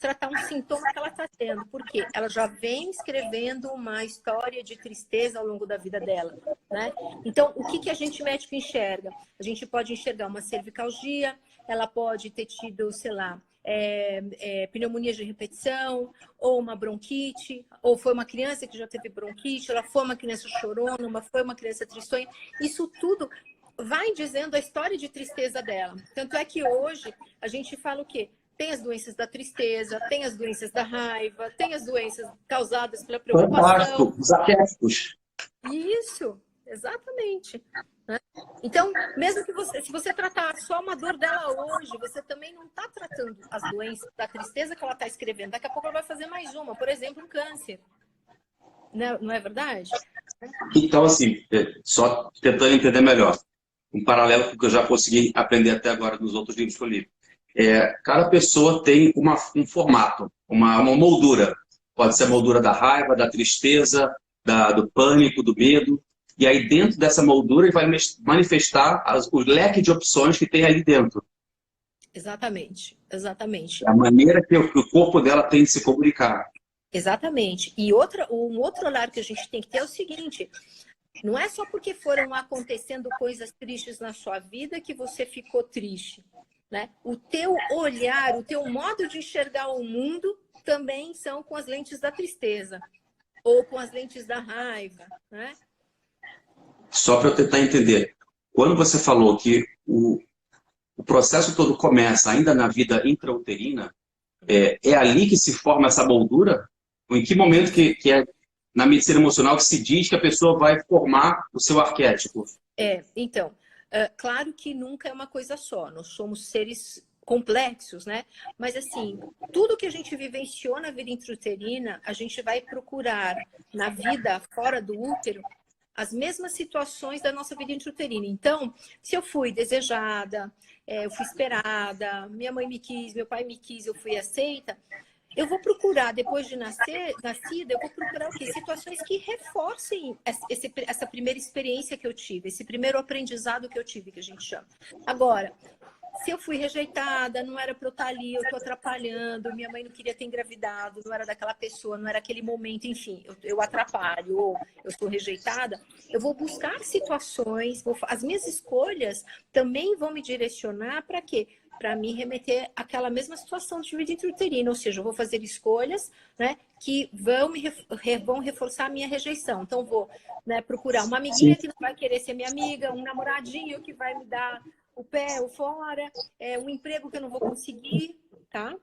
tratar um sintoma que ela está tendo, porque ela já vem escrevendo uma história de tristeza ao longo da vida dela, né? Então, o que a gente médico enxerga? A gente pode enxergar uma cervicalgia, ela pode ter tido, sei lá, pneumonia de repetição, ou uma bronquite, ou foi uma criança que já teve bronquite, ela foi uma criança chorona, foi uma criança tristonha. Isso tudo vai dizendo a história de tristeza dela. Tanto é que hoje a gente fala o quê? Tem as doenças da tristeza, tem as doenças da raiva, tem as doenças causadas pela preocupação. Fantástico, os arquétipos. Isso, exatamente. Então, mesmo que se você tratar só uma dor dela hoje, você também não está tratando as doenças da tristeza que ela está escrevendo. Daqui a pouco ela vai fazer mais uma, por exemplo, um câncer. Não é verdade? Então, assim, só tentando entender melhor, um paralelo com o que eu já consegui aprender até agora nos outros livros que eu li. Cada pessoa tem um formato, uma moldura. Pode ser a moldura da raiva, da tristeza, do pânico, do medo. e aí dentro dessa moldura ele vai manifestar o leque de opções que tem ali dentro. Exatamente, exatamente. A maneira que o corpo dela tem de se comunicar. Exatamente. E um outro olhar que a gente tem que ter é o seguinte: não é só porque foram acontecendo coisas tristes na sua vida que você ficou triste, né? O teu olhar, o teu modo de enxergar o mundo também são com as lentes da tristeza ou com as lentes da raiva, né? Só para eu tentar entender, quando você falou que o processo todo começa ainda na vida intrauterina, é ali que se forma essa moldura? Ou em que momento que é na medicina emocional que se diz que a pessoa vai formar o seu arquétipo? Então, claro que nunca é uma coisa só, nós somos seres complexos, né? Mas assim, tudo que a gente vivenciou na vida intrauterina, a gente vai procurar na vida fora do útero as mesmas situações da nossa vida intrauterina. Então, se eu fui desejada, eu fui esperada, minha mãe me quis, meu pai me quis, eu fui aceita, eu vou procurar, depois de nascida, eu vou procurar o quê? Situações que reforcem essa primeira experiência que eu tive, esse primeiro aprendizado que eu tive, que a gente chama. Agora, se eu fui rejeitada, não era para eu estar ali, eu estou atrapalhando, minha mãe não queria ter engravidado, não era daquela pessoa, não era aquele momento, enfim, eu atrapalho, ou eu sou rejeitada, eu vou buscar situações, as minhas escolhas também vão me direcionar para quê? Para me remeter àquela mesma situação de vida intrauterina, ou seja, eu vou fazer escolhas, né, que vão reforçar a minha rejeição. Então, vou, né, procurar uma amiguinha que não vai querer ser minha amiga, um namoradinho que vai me dar o pé, o fora, um emprego que eu não vou conseguir, tá?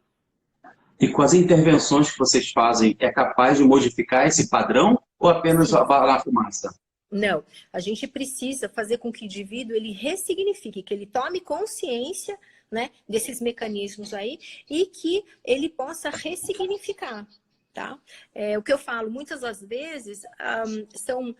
E com as intervenções que vocês fazem, é capaz de modificar esse padrão ou apenas abalar a fumaça? Não, a gente precisa fazer com que o indivíduo ele ressignifique, que ele tome consciência, né, desses mecanismos aí e que ele possa ressignificar, tá? O que eu falo, muitas das vezes, são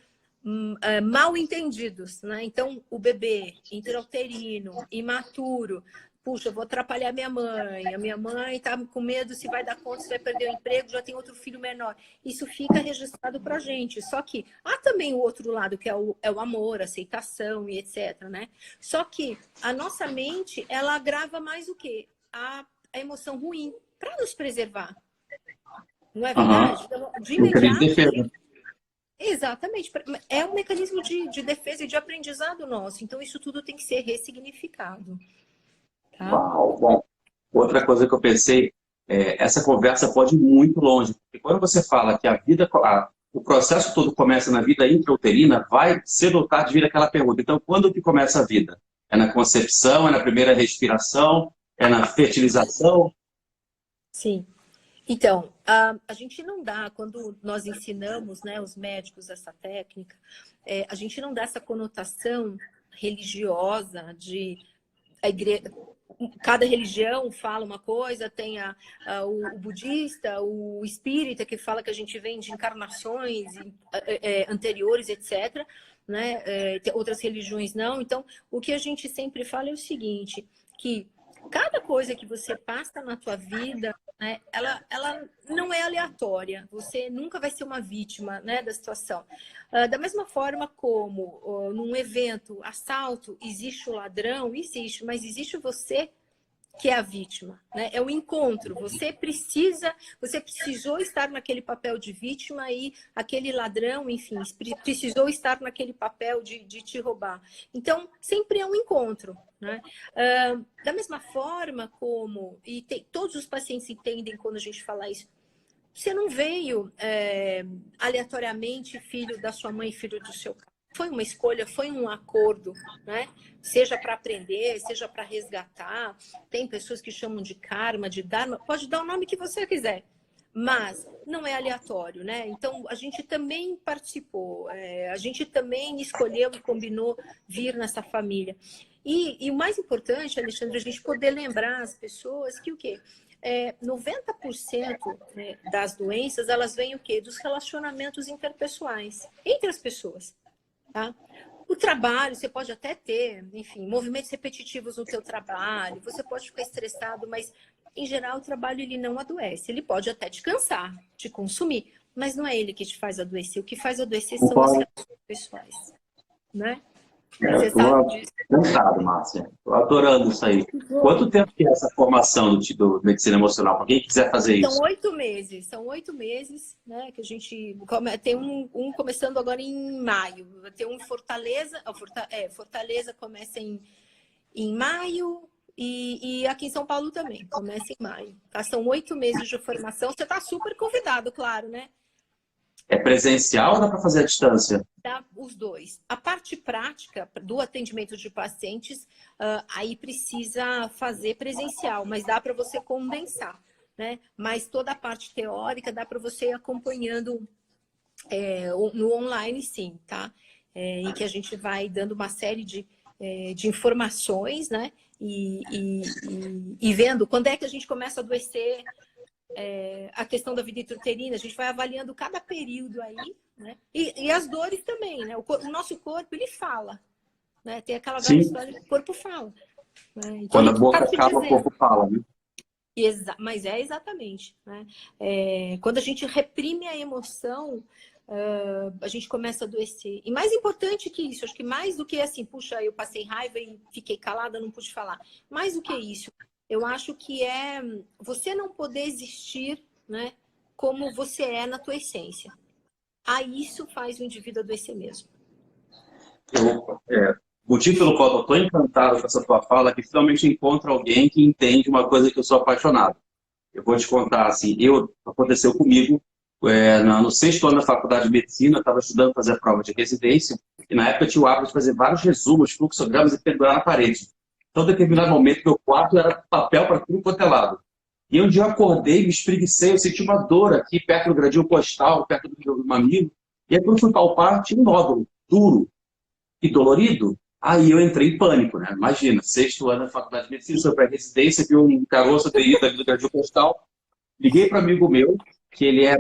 mal entendidos, né? Então, o bebê intrauterino, imaturo, puxa, eu vou atrapalhar minha mãe, a minha mãe tá com medo se vai dar conta, se vai perder o emprego, já tem outro filho menor. Isso fica registrado pra gente. Só que há também o outro lado, que é o amor, a aceitação e etc, né? Só que a nossa mente, ela agrava mais o quê? A emoção ruim, para nos preservar. Não é verdade? Então, de imediato... Exatamente. É um mecanismo de defesa e de aprendizado nosso. Então, isso tudo tem que ser ressignificado. Tá? Uau, bom. Outra coisa que eu pensei, essa conversa pode ir muito longe. Porque quando você fala que o processo todo começa na vida intrauterina, vai cedo ou tarde vir aquela pergunta. Então, quando que começa a vida? É na concepção? É na primeira respiração? É na fertilização? Sim. Então, a gente não dá, quando nós ensinamos, né, os médicos essa técnica, a gente não dá essa conotação religiosa de a igreja, cada religião fala uma coisa, tem o budista, o espírita que fala que a gente vem de encarnações anteriores, etc. Né? Outras religiões não. Então, o que a gente sempre fala é o seguinte, que cada coisa que você passa na tua vida, né, ela não é aleatória. Você nunca vai ser uma vítima, né, da situação. Da mesma forma como num evento, assalto, existe o ladrão, existe, mas existe você que é a vítima, né? É o encontro. Você precisou estar naquele papel de vítima e aquele ladrão, enfim, precisou estar naquele papel de te roubar. Então, sempre é um encontro, né? Da mesma forma como, todos os pacientes entendem quando a gente fala isso, você não veio aleatoriamente filho da sua mãe, filho do seu pai. Foi uma escolha, foi um acordo, né? Seja para aprender, seja para resgatar. Tem pessoas que chamam de karma, de dharma, pode dar o nome que você quiser, mas não é aleatório, né? Então, a gente também participou, a gente também escolheu e combinou vir nessa família. E o mais importante, Alexandre, a gente poder lembrar as pessoas que o quê? 90% das doenças, elas vêm o quê? Dos relacionamentos interpessoais, entre as pessoas. Tá? O trabalho, você pode até ter, enfim, movimentos repetitivos no teu trabalho, você pode ficar estressado, mas, em geral, o trabalho ele não adoece. Ele pode até te cansar, te consumir, mas não é ele que te faz adoecer. O que faz adoecer são as relações pessoais. né? Eu Você sabe estou disso. encantado, Márcia. Estou adorando isso aí. Quanto tempo que é essa formação do Medicina Emocional? Para quem quiser fazer São isso? 8 meses, né? Que a gente tem um começando agora em maio. Vai ter um em Fortaleza, Fortaleza começa em maio e aqui em São Paulo também, começa em maio. Tá? São 8 meses de formação. Você está super convidado, claro, né? É presencial ou dá para fazer à distância? Dá os dois. A parte prática do atendimento de pacientes, aí precisa fazer presencial, mas dá para você condensar, né? Mas toda a parte teórica dá para você ir acompanhando no online, sim, tá? Em que a gente vai dando uma série de informações, né? E vendo quando é que a gente começa a adoecer, a questão da vida intrauterina, a gente vai avaliando cada período aí, né? E as dores também, né? O nosso corpo, ele fala, né? Tem aquela velha Sim. história que o corpo fala, né? Então Quando ele a está boca te cala, o dizendo. corpo fala, né? Mas é exatamente, né? Quando a gente reprime a emoção, a gente começa a adoecer. E mais importante que isso, acho que mais do que assim, puxa, eu passei raiva e fiquei calada, não pude falar. Mais do que isso, eu acho que é você não poder existir, né, como você é na tua essência. Aí isso faz o indivíduo adoecer mesmo. O motivo pelo qual eu estou encantado com essa tua fala é que finalmente encontro alguém que entende uma coisa que eu sou apaixonado. Eu vou te contar, assim, aconteceu comigo, no 6º ano da faculdade de medicina, eu estava estudando fazer a prova de residência, e na época eu tinha o hábito de fazer vários resumos, fluxogramas e pendurar na parede. Então, em determinado momento, meu quarto era papel para tudo quanto é lado. E um dia eu acordei, me espreguicei, eu senti uma dor aqui, perto do gradil postal, perto do mamilo, e aí quando fui palpar, tinha um nódulo duro e dolorido. Aí eu entrei em pânico, né? Imagina, 6º ano da faculdade de medicina, sou pré-residência, vi um caroço aderido ali do gradil postal. Liguei para um amigo meu, que ele é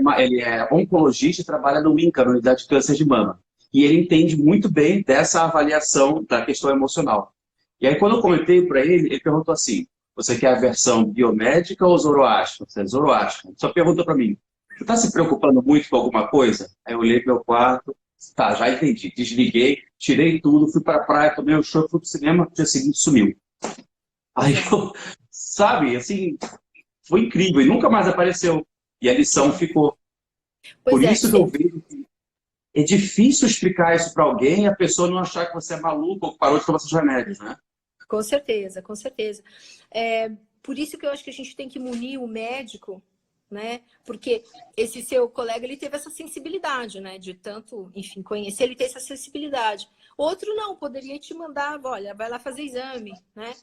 oncologista e trabalha no INCA, na unidade de câncer de mama. E ele entende muito bem dessa avaliação da questão emocional. E aí, quando eu comentei para ele, ele perguntou assim: você quer a versão biomédica ou zoroástica? Você é zoroástica. Ele só perguntou para mim: você está se preocupando muito com alguma coisa? Aí eu olhei para o meu quarto, tá, já entendi. Desliguei, tirei tudo, fui para a praia, tomei um show, fui para o cinema, no dia seguinte sumiu. Aí eu, sabe, assim, foi incrível e nunca mais apareceu. E a lição ficou. Por isso que eu vejo que é difícil explicar isso para alguém e a pessoa não achar que você é maluco ou que parou de tomar seus remédios, né? Com certeza, com certeza. Por isso que eu acho que a gente tem que munir o médico, né? Porque esse seu colega, ele teve essa sensibilidade, né? De tanto, enfim, conhecer, ele tem essa sensibilidade. Outro não, poderia te mandar, olha, vai lá fazer exame, né?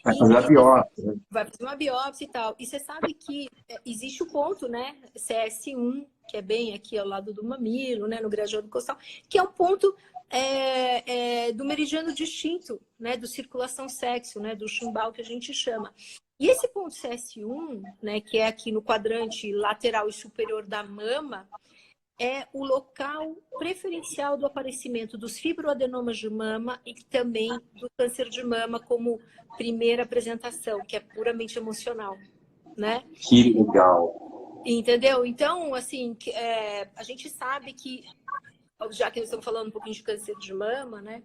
Vai fazer a biópsia. Vai fazer uma biópsia e tal. E você sabe que existe o ponto, né? CS1, que é bem aqui ao lado do mamilo, né? No graduado costal, que é um ponto do meridiano distinto, né? Do circulação sexo, né? Do chumbal que a gente chama. E esse ponto CS1, né? Que é aqui no quadrante lateral e superior da mama, é o local preferencial do aparecimento dos fibroadenomas de mama e também do câncer de mama como primeira apresentação, que é puramente emocional, né? Que legal. Entendeu? Então, assim, a gente sabe que, já que nós estamos falando um pouquinho de câncer de mama, né?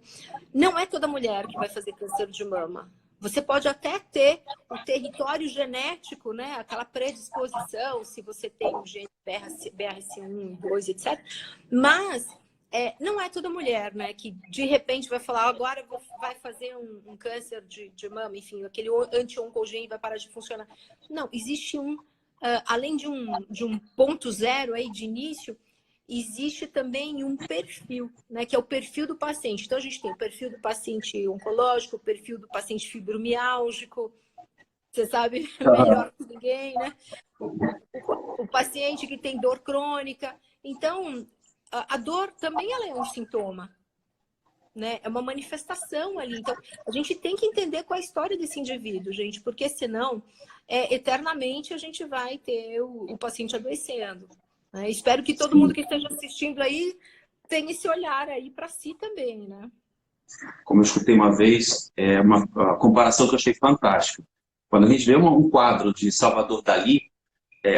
Não é toda mulher que vai fazer câncer de mama. Você pode até ter o território genético, né? Aquela predisposição, se você tem o gene BRCA1, 2, etc. Mas não é toda mulher, né? Que de repente vai falar, agora vai fazer um câncer de mama, enfim, aquele anti-oncogene vai parar de funcionar. Não, existe além de um ponto zero aí de início, existe também um perfil, né, que é o perfil do paciente. Então, a gente tem o perfil do paciente oncológico, o perfil do paciente fibromiálgico, você sabe melhor que ninguém, né? O paciente que tem dor crônica. Então, a dor também ela é um sintoma, né? É uma manifestação ali. Então, a gente tem que entender qual é a história desse indivíduo, gente, porque senão, eternamente, a gente vai ter o paciente adoecendo. Espero que todo mundo que esteja assistindo aí tenha esse olhar aí para si também, né? Como eu escutei uma vez, uma comparação que eu achei fantástica. Quando a gente vê um quadro de Salvador Dalí,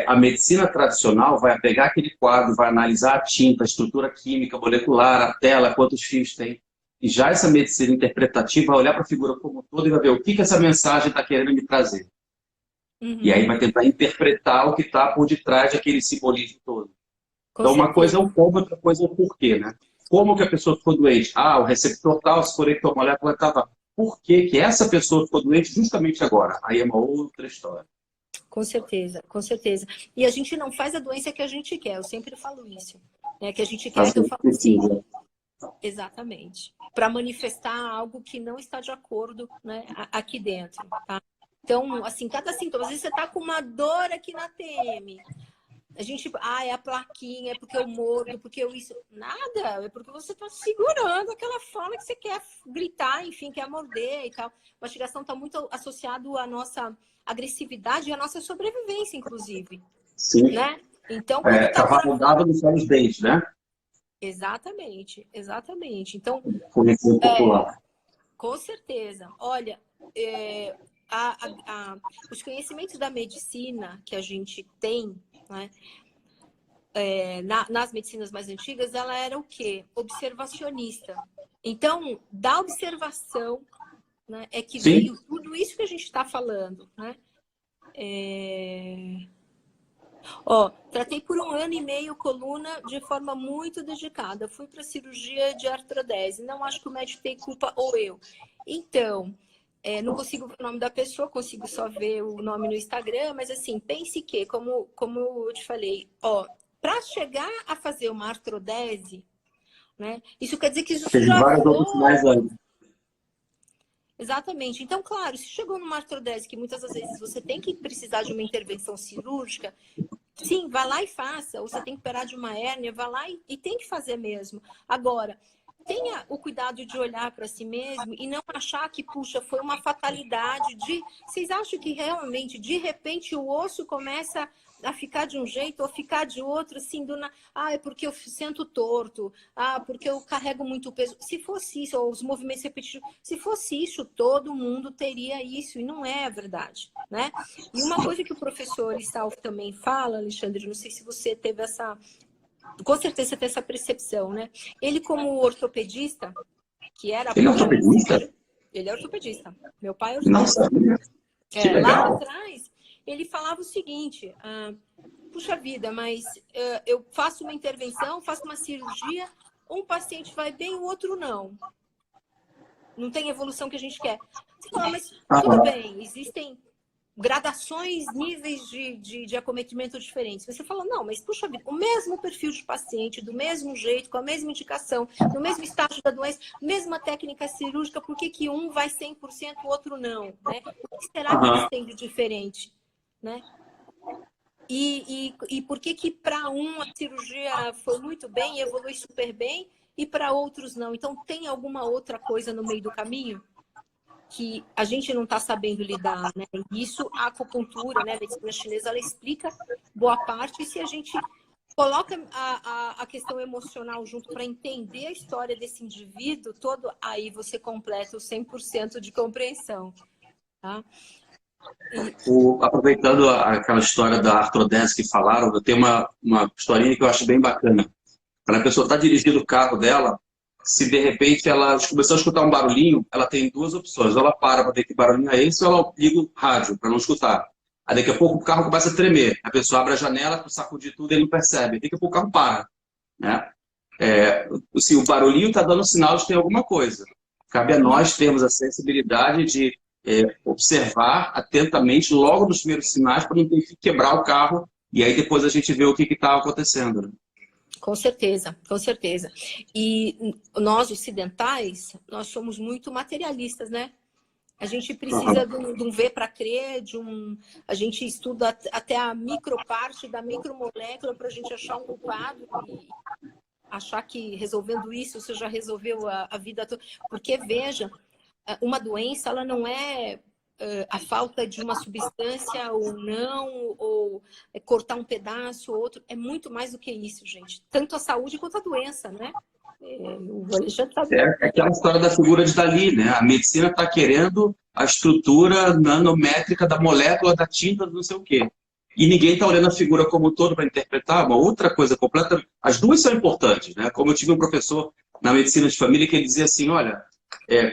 a medicina tradicional vai pegar aquele quadro, vai analisar a tinta, a estrutura química, molecular, a tela, quantos fios tem. E já essa medicina interpretativa vai olhar para a figura como um todo e vai ver o que essa mensagem está querendo me trazer. E aí vai tentar interpretar o que está por detrás daquele simbolismo todo. Com Então, uma certeza. coisa é o como, outra coisa é o porquê, né? Como que a pessoa ficou doente? O receptor tal se conectou à molécula estava. Por que essa pessoa ficou doente justamente agora? Aí é uma outra história. Com certeza, com certeza. E a gente não faz a doença que a gente quer, eu sempre falo isso. Né? Que a gente quer, que eu falo assim. Exatamente. Para manifestar algo que não está de acordo, né, aqui dentro. Tá? Então, assim, cada sintoma. Às vezes você está com uma dor aqui na TM. A gente, é a plaquinha, é porque eu mordo, porque eu isso. Nada, é porque você está segurando aquela fala que você quer gritar, enfim, quer morder e tal. Mastigação está muito associado à nossa agressividade e à nossa sobrevivência, inclusive. Sim. Né? Então, cavalo dado não sai os dentes, né? Exatamente, exatamente. Então, conhecimento popular. Com certeza. Olha, os conhecimentos da medicina que a gente tem, né, nas medicinas mais antigas, ela era o quê? Observacionista. Então, da observação, né, é que Sim. veio tudo isso que a gente está falando, né? Tratei por 1 ano e meio coluna de forma muito dedicada. Fui para cirurgia de artrodese. Não acho que o médico tem culpa ou eu. Então, não consigo ver o nome da pessoa, consigo só ver o nome no Instagram, mas assim, pense que, como eu te falei, para chegar a fazer uma artrodese, né? Isso quer dizer que isso Tem já várias outras sinais antes. Exatamente. Então, claro, se chegou numa artrodese que muitas das vezes você tem que precisar de uma intervenção cirúrgica, sim, vá lá e faça. Ou você tem que operar de uma hérnia, vá lá e tem que fazer mesmo. Agora, tenha o cuidado de olhar para si mesmo e não achar que, puxa, foi uma fatalidade. Vocês acham que realmente, de repente, o osso começa a ficar de um jeito ou ficar de outro, assim, é porque eu sinto torto, porque eu carrego muito peso. Se fosse isso, ou os movimentos repetitivos, se fosse isso, todo mundo teria isso, e não é a verdade, né? E uma coisa que o professor Stalf também fala, Alexandre, não sei se você teve com certeza você tem essa percepção, né? Ele, como ortopedista, que era... Ele é ortopedista? Ele é ortopedista. Meu pai é Não ortopedista. sabia. Que legal. Lá atrás, ele falava o seguinte, puxa vida, mas eu faço uma intervenção, faço uma cirurgia, um paciente vai bem, o outro não. Não tem a evolução que a gente quer. Você fala, mas tudo bem, existem gradações, níveis de acometimento diferentes. Você fala, não, mas puxa vida, o mesmo perfil de paciente, do mesmo jeito, com a mesma indicação, no mesmo estágio da doença, mesma técnica cirúrgica, por que um vai 100%, o outro não? Né? O que será que eles têm de diferente? Né? E por que para a cirurgia foi muito bem, evolui super bem, e para outros não? Então, tem alguma outra coisa no meio do caminho que a gente não está sabendo lidar, né? Isso, a acupuntura, né, a medicina chinesa, ela explica boa parte, e se a gente coloca a questão emocional junto para entender a história desse indivíduo todo, aí você completa o 100% de compreensão, tá? Aproveitando aquela história da artrodese que falaram, eu tenho uma historinha que eu acho bem bacana. Quando a pessoa está dirigindo o carro dela, se de repente ela começou a escutar um barulhinho, ela tem duas opções. Ou ela para ver que barulhinho é esse, ou ela liga o rádio para não escutar. Aí daqui a pouco o carro começa a tremer. A pessoa abre a janela para sacudir tudo e ele não percebe. Daqui a pouco o carro para. Né? Se o barulhinho está dando sinal de que tem alguma coisa. Cabe a nós termos a sensibilidade de observar atentamente logo nos primeiros sinais para não ter que quebrar o carro e aí depois a gente vê o que está acontecendo. Né? Com certeza, com certeza. E nós, ocidentais, nós somos muito materialistas, né? A gente precisa de um ver para crer, a gente estuda até a microparte da micromolécula para a gente achar um culpado e achar que resolvendo isso você já resolveu a vida toda. Porque, veja, uma doença, ela não é a falta de uma substância ou não, ou cortar um pedaço ou outro. É muito mais do que isso, gente. Tanto a saúde quanto a doença, né? É aquela história da figura de Dalí, né? A medicina está querendo a estrutura nanométrica da molécula da tinta do não sei o quê. E ninguém está olhando a figura como um todo para interpretar uma outra coisa completa. As duas são importantes, né? Como eu tive um professor na medicina de família que ele dizia assim, olha,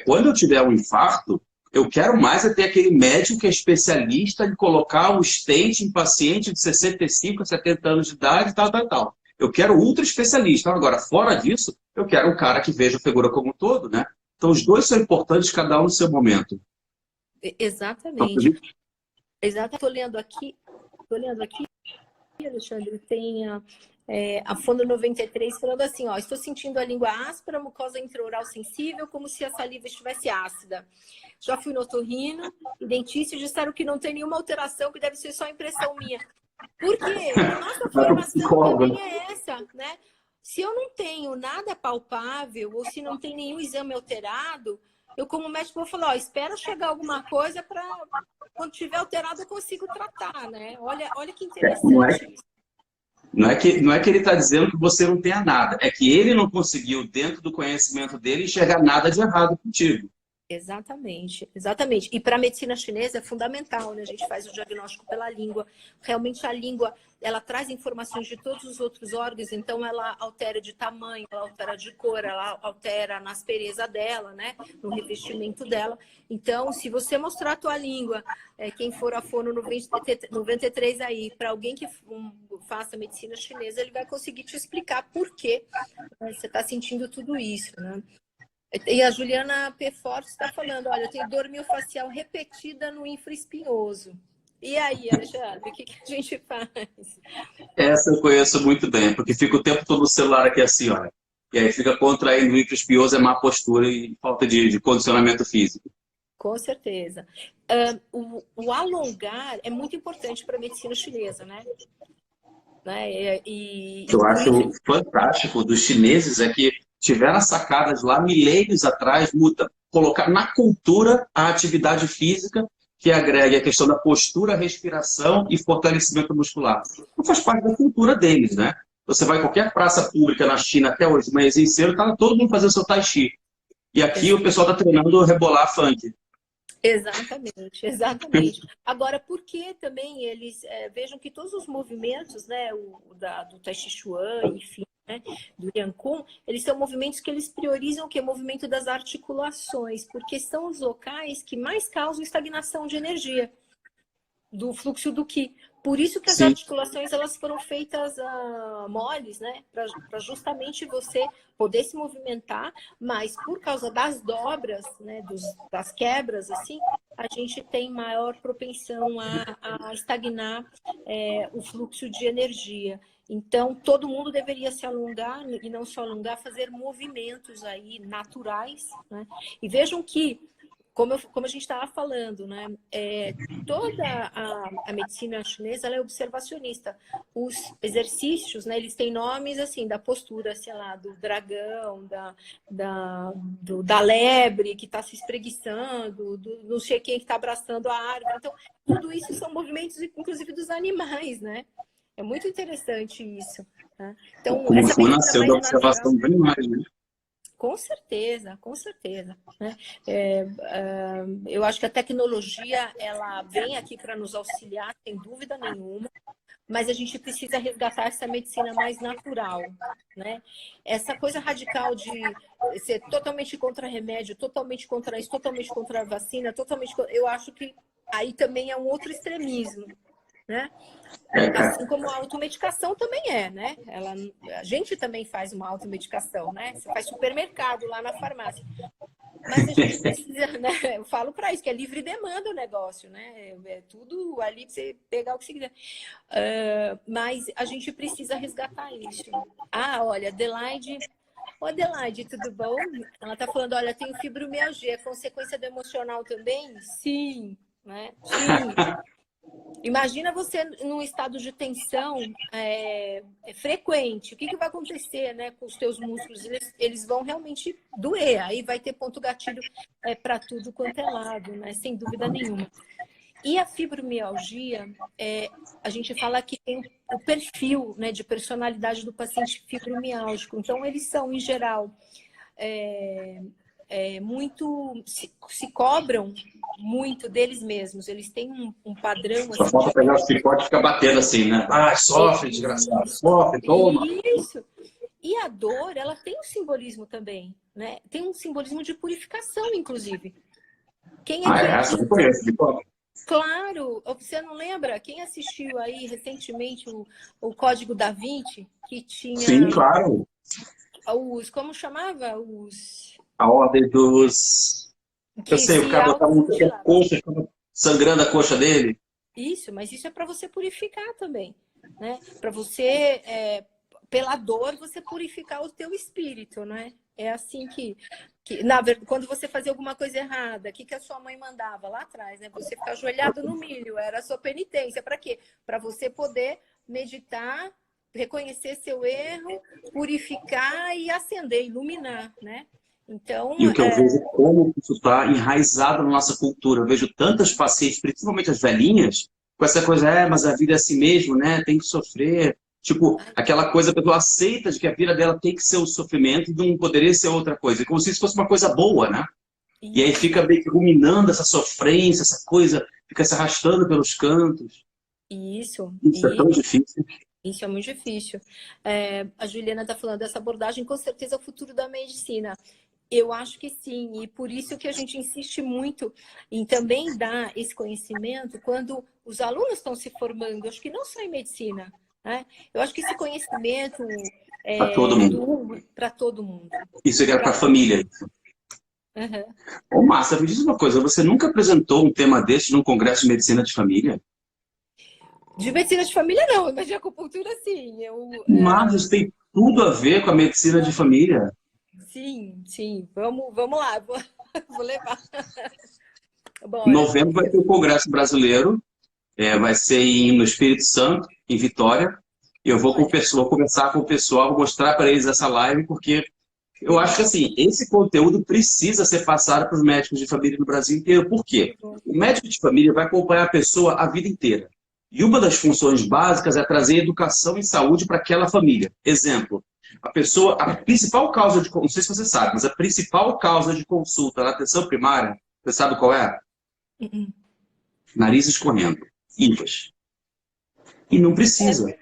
quando eu tiver um infarto, eu quero mais é ter aquele médico que é especialista em colocar o stent em paciente de 65 a 70 anos de idade, tal, tal, tal. Eu quero ultra especialista. Agora, fora disso, eu quero um cara que veja a figura como um todo, né? Então, os dois são importantes, cada um no seu momento. Exatamente. Exato. Estou lendo aqui, Alexandre, tem a Fono 93 falando assim, ó, estou sentindo a língua áspera, mucosa intraoral sensível, como se a saliva estivesse ácida. Já fui no otorrino e dentista e disseram que não tem nenhuma alteração, que deve ser só impressão minha. Por quê? A nossa formação também é essa, né? Se eu não tenho nada palpável ou se não tem nenhum exame alterado, eu como médico vou falar, ó, espera chegar alguma coisa para quando tiver alterado eu consigo tratar, né? Olha que interessante isso. Não é que ele está dizendo que você não tenha nada, é que ele não conseguiu, dentro do conhecimento dele, enxergar nada de errado contigo. Exatamente, exatamente. E para a medicina chinesa é fundamental, né? A gente faz o diagnóstico pela língua. Realmente a língua, ela traz informações de todos os outros órgãos, então ela altera de tamanho, ela altera de cor, ela altera na aspereza dela, né? No revestimento dela. Então, se você mostrar a tua língua, quem for a Fono 93 aí, para alguém que faça medicina chinesa, ele vai conseguir te explicar por que você está sentindo tudo isso, né? E a Juliana P. Forte está falando, olha, eu tenho dor miofascial repetida no infraespinhoso. E aí, Alexandre, o que a gente faz? Essa eu conheço muito bem, porque fica o tempo todo no celular aqui assim, olha. E aí fica contraindo o infraespinhoso, é má postura e falta de condicionamento físico. Com certeza. O alongar é muito importante para a medicina chinesa, né? O que eu acho fantástico dos chineses é que tiveram sacadas lá milênios atrás, colocar na cultura a atividade física que agrega a questão da postura, respiração e fortalecimento muscular. Não faz parte da cultura deles, né? Você vai em qualquer praça pública na China até hoje, manhãzinho cedo, tá todo mundo fazendo seu tai chi. E aqui o pessoal está treinando rebolar funk. Exatamente, exatamente. Agora, por que também eles vejam que todos os movimentos, né, do Tai Chi Chuan, enfim, né, do Liang Kun, eles são movimentos que eles priorizam o que? O movimento das articulações, porque são os locais que mais causam estagnação de energia, do fluxo do Qi. Por isso que as articulações elas foram feitas moles, né? Para justamente você poder se movimentar, mas por causa das dobras, né? Das quebras, assim, a gente tem maior propensão a estagnar o fluxo de energia. Então, todo mundo deveria se alongar, e não só alongar, fazer movimentos aí naturais, né? E vejam que como a gente estava falando, né? Toda a medicina chinesa ela é observacionista. Os exercícios, né? Eles têm nomes assim, da postura, sei lá, do dragão, da lebre que está se espreguiçando, do não sei quem que está abraçando a árvore. Então, tudo isso são movimentos, inclusive, dos animais, né? É muito interessante isso. Né? Então, como essa foi nasceu da observação dos animais, né? Com certeza, com certeza. Né? Eu acho que a tecnologia ela vem aqui para nos auxiliar, sem dúvida nenhuma, mas a gente precisa resgatar essa medicina mais natural. Né? Essa coisa radical de ser totalmente contra remédio, totalmente contra isso, totalmente contra a vacina, eu acho que aí também é um outro extremismo. Né? Assim como a automedicação também né? A gente também faz uma automedicação, né? Você faz supermercado lá na farmácia. Mas a gente precisa, né? Eu falo para isso, que é livre demanda o negócio, né? É tudo ali para você pegar o que você quiser. Mas a gente precisa resgatar isso. Olha, Adelaide... Ô, Adelaide, tudo bom? Ela está falando, olha, tenho fibromialgia, é consequência do emocional também? Sim, né? Sim. Imagina você num estado de tensão frequente. O que vai acontecer, né, com os teus músculos? Eles vão realmente doer. Aí vai ter ponto gatilho para tudo quanto é lado, né? Sem dúvida nenhuma. E a fibromialgia, a gente fala que tem o perfil, né, de personalidade do paciente fibromiálgico. Então, eles são, em geral, muito se cobram muito deles mesmos. Eles têm um padrão Só falta pegar o chicote e ficar batendo assim, né? Sofre, desgraçado, sofre, toma. Isso. E a dor, ela tem um simbolismo também, né? Tem um simbolismo de purificação, inclusive. Quem é que... Essa eu conheço, de qual? Claro, você não lembra? Quem assistiu aí recentemente o Código da Vinci, que tinha Sim, claro. como chamava? A ordem dos... Eu Que sei, o se cara botava um automutilavam. coxa, sangrando a coxa dele. Isso, mas isso é para você purificar também, né? Para você, pela dor, você purificar o teu espírito, né? É assim na verdade, quando você fazia alguma coisa errada, o que a sua mãe mandava lá atrás, né? Você ficar ajoelhado no milho, era a sua penitência. Para quê? Para você poder meditar, reconhecer seu erro, purificar e acender, iluminar, né? Então, E o que eu vejo como isso está enraizado na nossa cultura. Eu vejo tantas pacientes, principalmente as velhinhas, com essa coisa, mas a vida é assim mesmo, né? Tem que sofrer. Tipo, aquela coisa, a pessoa aceita de que a vida dela tem que ser o sofrimento e não poderia ser outra coisa. Como se isso fosse uma coisa boa, né? E aí fica meio que ruminando essa sofrência, essa coisa, fica se arrastando pelos cantos. Isso É tão difícil. Isso é muito difícil. A Juliana está falando dessa abordagem, com certeza é o futuro da medicina. Eu acho que sim, e por isso que a gente insiste muito em também dar esse conhecimento quando os alunos estão se formando, eu acho que não só em medicina, né? Eu acho que esse conhecimento Para todo mundo. Para todo mundo. Isso seria para a família. Uhum. Ô, Márcia, me diz uma coisa, você nunca apresentou um tema desse num congresso de medicina de família? De medicina de família não, mas de acupuntura sim. Mas isso tem tudo a ver com a medicina de família. Sim. Vamos lá, vou levar. Em novembro vai ter o Congresso Brasileiro, vai ser no Espírito Santo, em Vitória. Eu vou conversar com o pessoal, vou mostrar para eles essa live, porque eu acho que assim, esse conteúdo precisa ser passado para os médicos de família no Brasil inteiro. Por quê? O médico de família vai acompanhar a pessoa a vida inteira. E uma das funções básicas é trazer educação e saúde para aquela família. Exemplo, a principal causa de... Não sei se você sabe, mas a principal causa de consulta na atenção primária, você sabe qual é? Nariz escorrendo, hifas. E não precisa.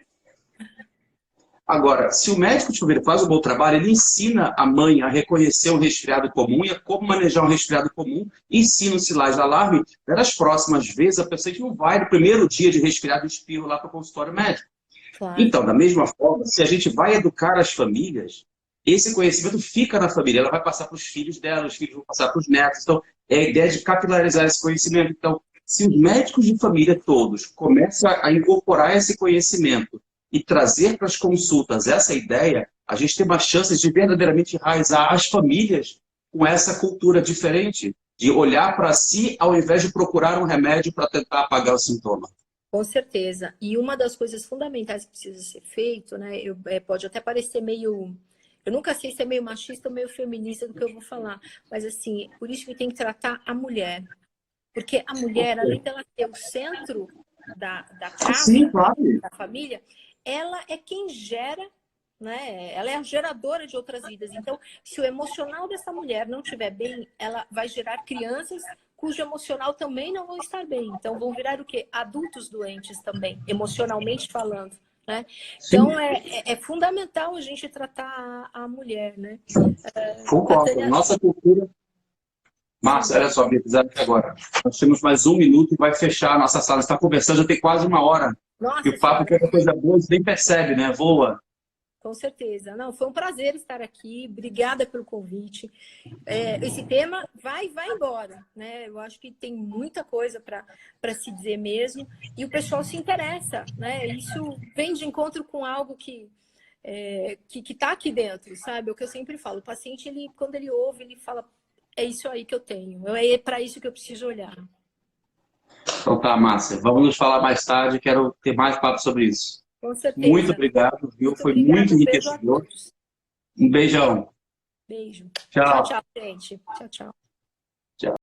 Agora, se o médico de família faz um bom trabalho, ele ensina a mãe a reconhecer um resfriado comum e a como manejar um resfriado comum, ensina os sinais de alarme, das próximas vezes a paciente não vai no primeiro dia de resfriado e espirro lá para o consultório médico. Claro. Então, da mesma forma, se a gente vai educar as famílias, esse conhecimento fica na família, ela vai passar para os filhos dela, os filhos vão passar para os netos. Então, é a ideia de capilarizar esse conhecimento. Então, se os médicos de família todos começam a incorporar esse conhecimento e trazer para as consultas essa ideia, a gente tem uma chance de verdadeiramente enraizar as famílias com essa cultura diferente, de olhar para si ao invés de procurar um remédio para tentar apagar o sintoma. Com certeza. E uma das coisas fundamentais que precisa ser feito, né? Pode até parecer meio... Eu nunca sei se é meio machista ou meio feminista do que eu vou falar. Mas, assim, por isso que tem que tratar a mulher. Porque a mulher, além dela ter o centro da casa, sim, claro, da família, ela é quem gera, né? Ela é a geradora de outras vidas. Então, se o emocional dessa mulher não estiver bem, ela vai gerar crianças cujo emocional também não vão estar bem. Então, vão virar o quê? Adultos doentes também, emocionalmente falando. Né? Então, é fundamental a gente tratar a mulher, né? Concordo. Nossa cultura... Márcia, olha só, agora. Nós temos mais 1 minuto e vai fechar a nossa sala. Está conversando, já tem quase 1 hora. Nossa, e o papo que é uma coisa boa, você nem percebe, né? Voa. Com certeza. Não, foi um prazer estar aqui. Obrigada pelo convite. Esse tema vai embora, né? Eu acho que tem muita coisa para se dizer mesmo. E o pessoal se interessa, né? Isso vem de encontro com algo que está aqui dentro, sabe? O que eu sempre falo. O paciente, quando ele ouve, ele fala, é isso aí que eu tenho. É para isso que eu preciso olhar. Então tá, Márcia. Vamos nos falar mais tarde. Quero ter mais papo sobre isso. Com certeza. Muito obrigado, viu? Foi muito enriquecedor. Um beijão. Beijo. Tchau. Tchau, gente. Tchau.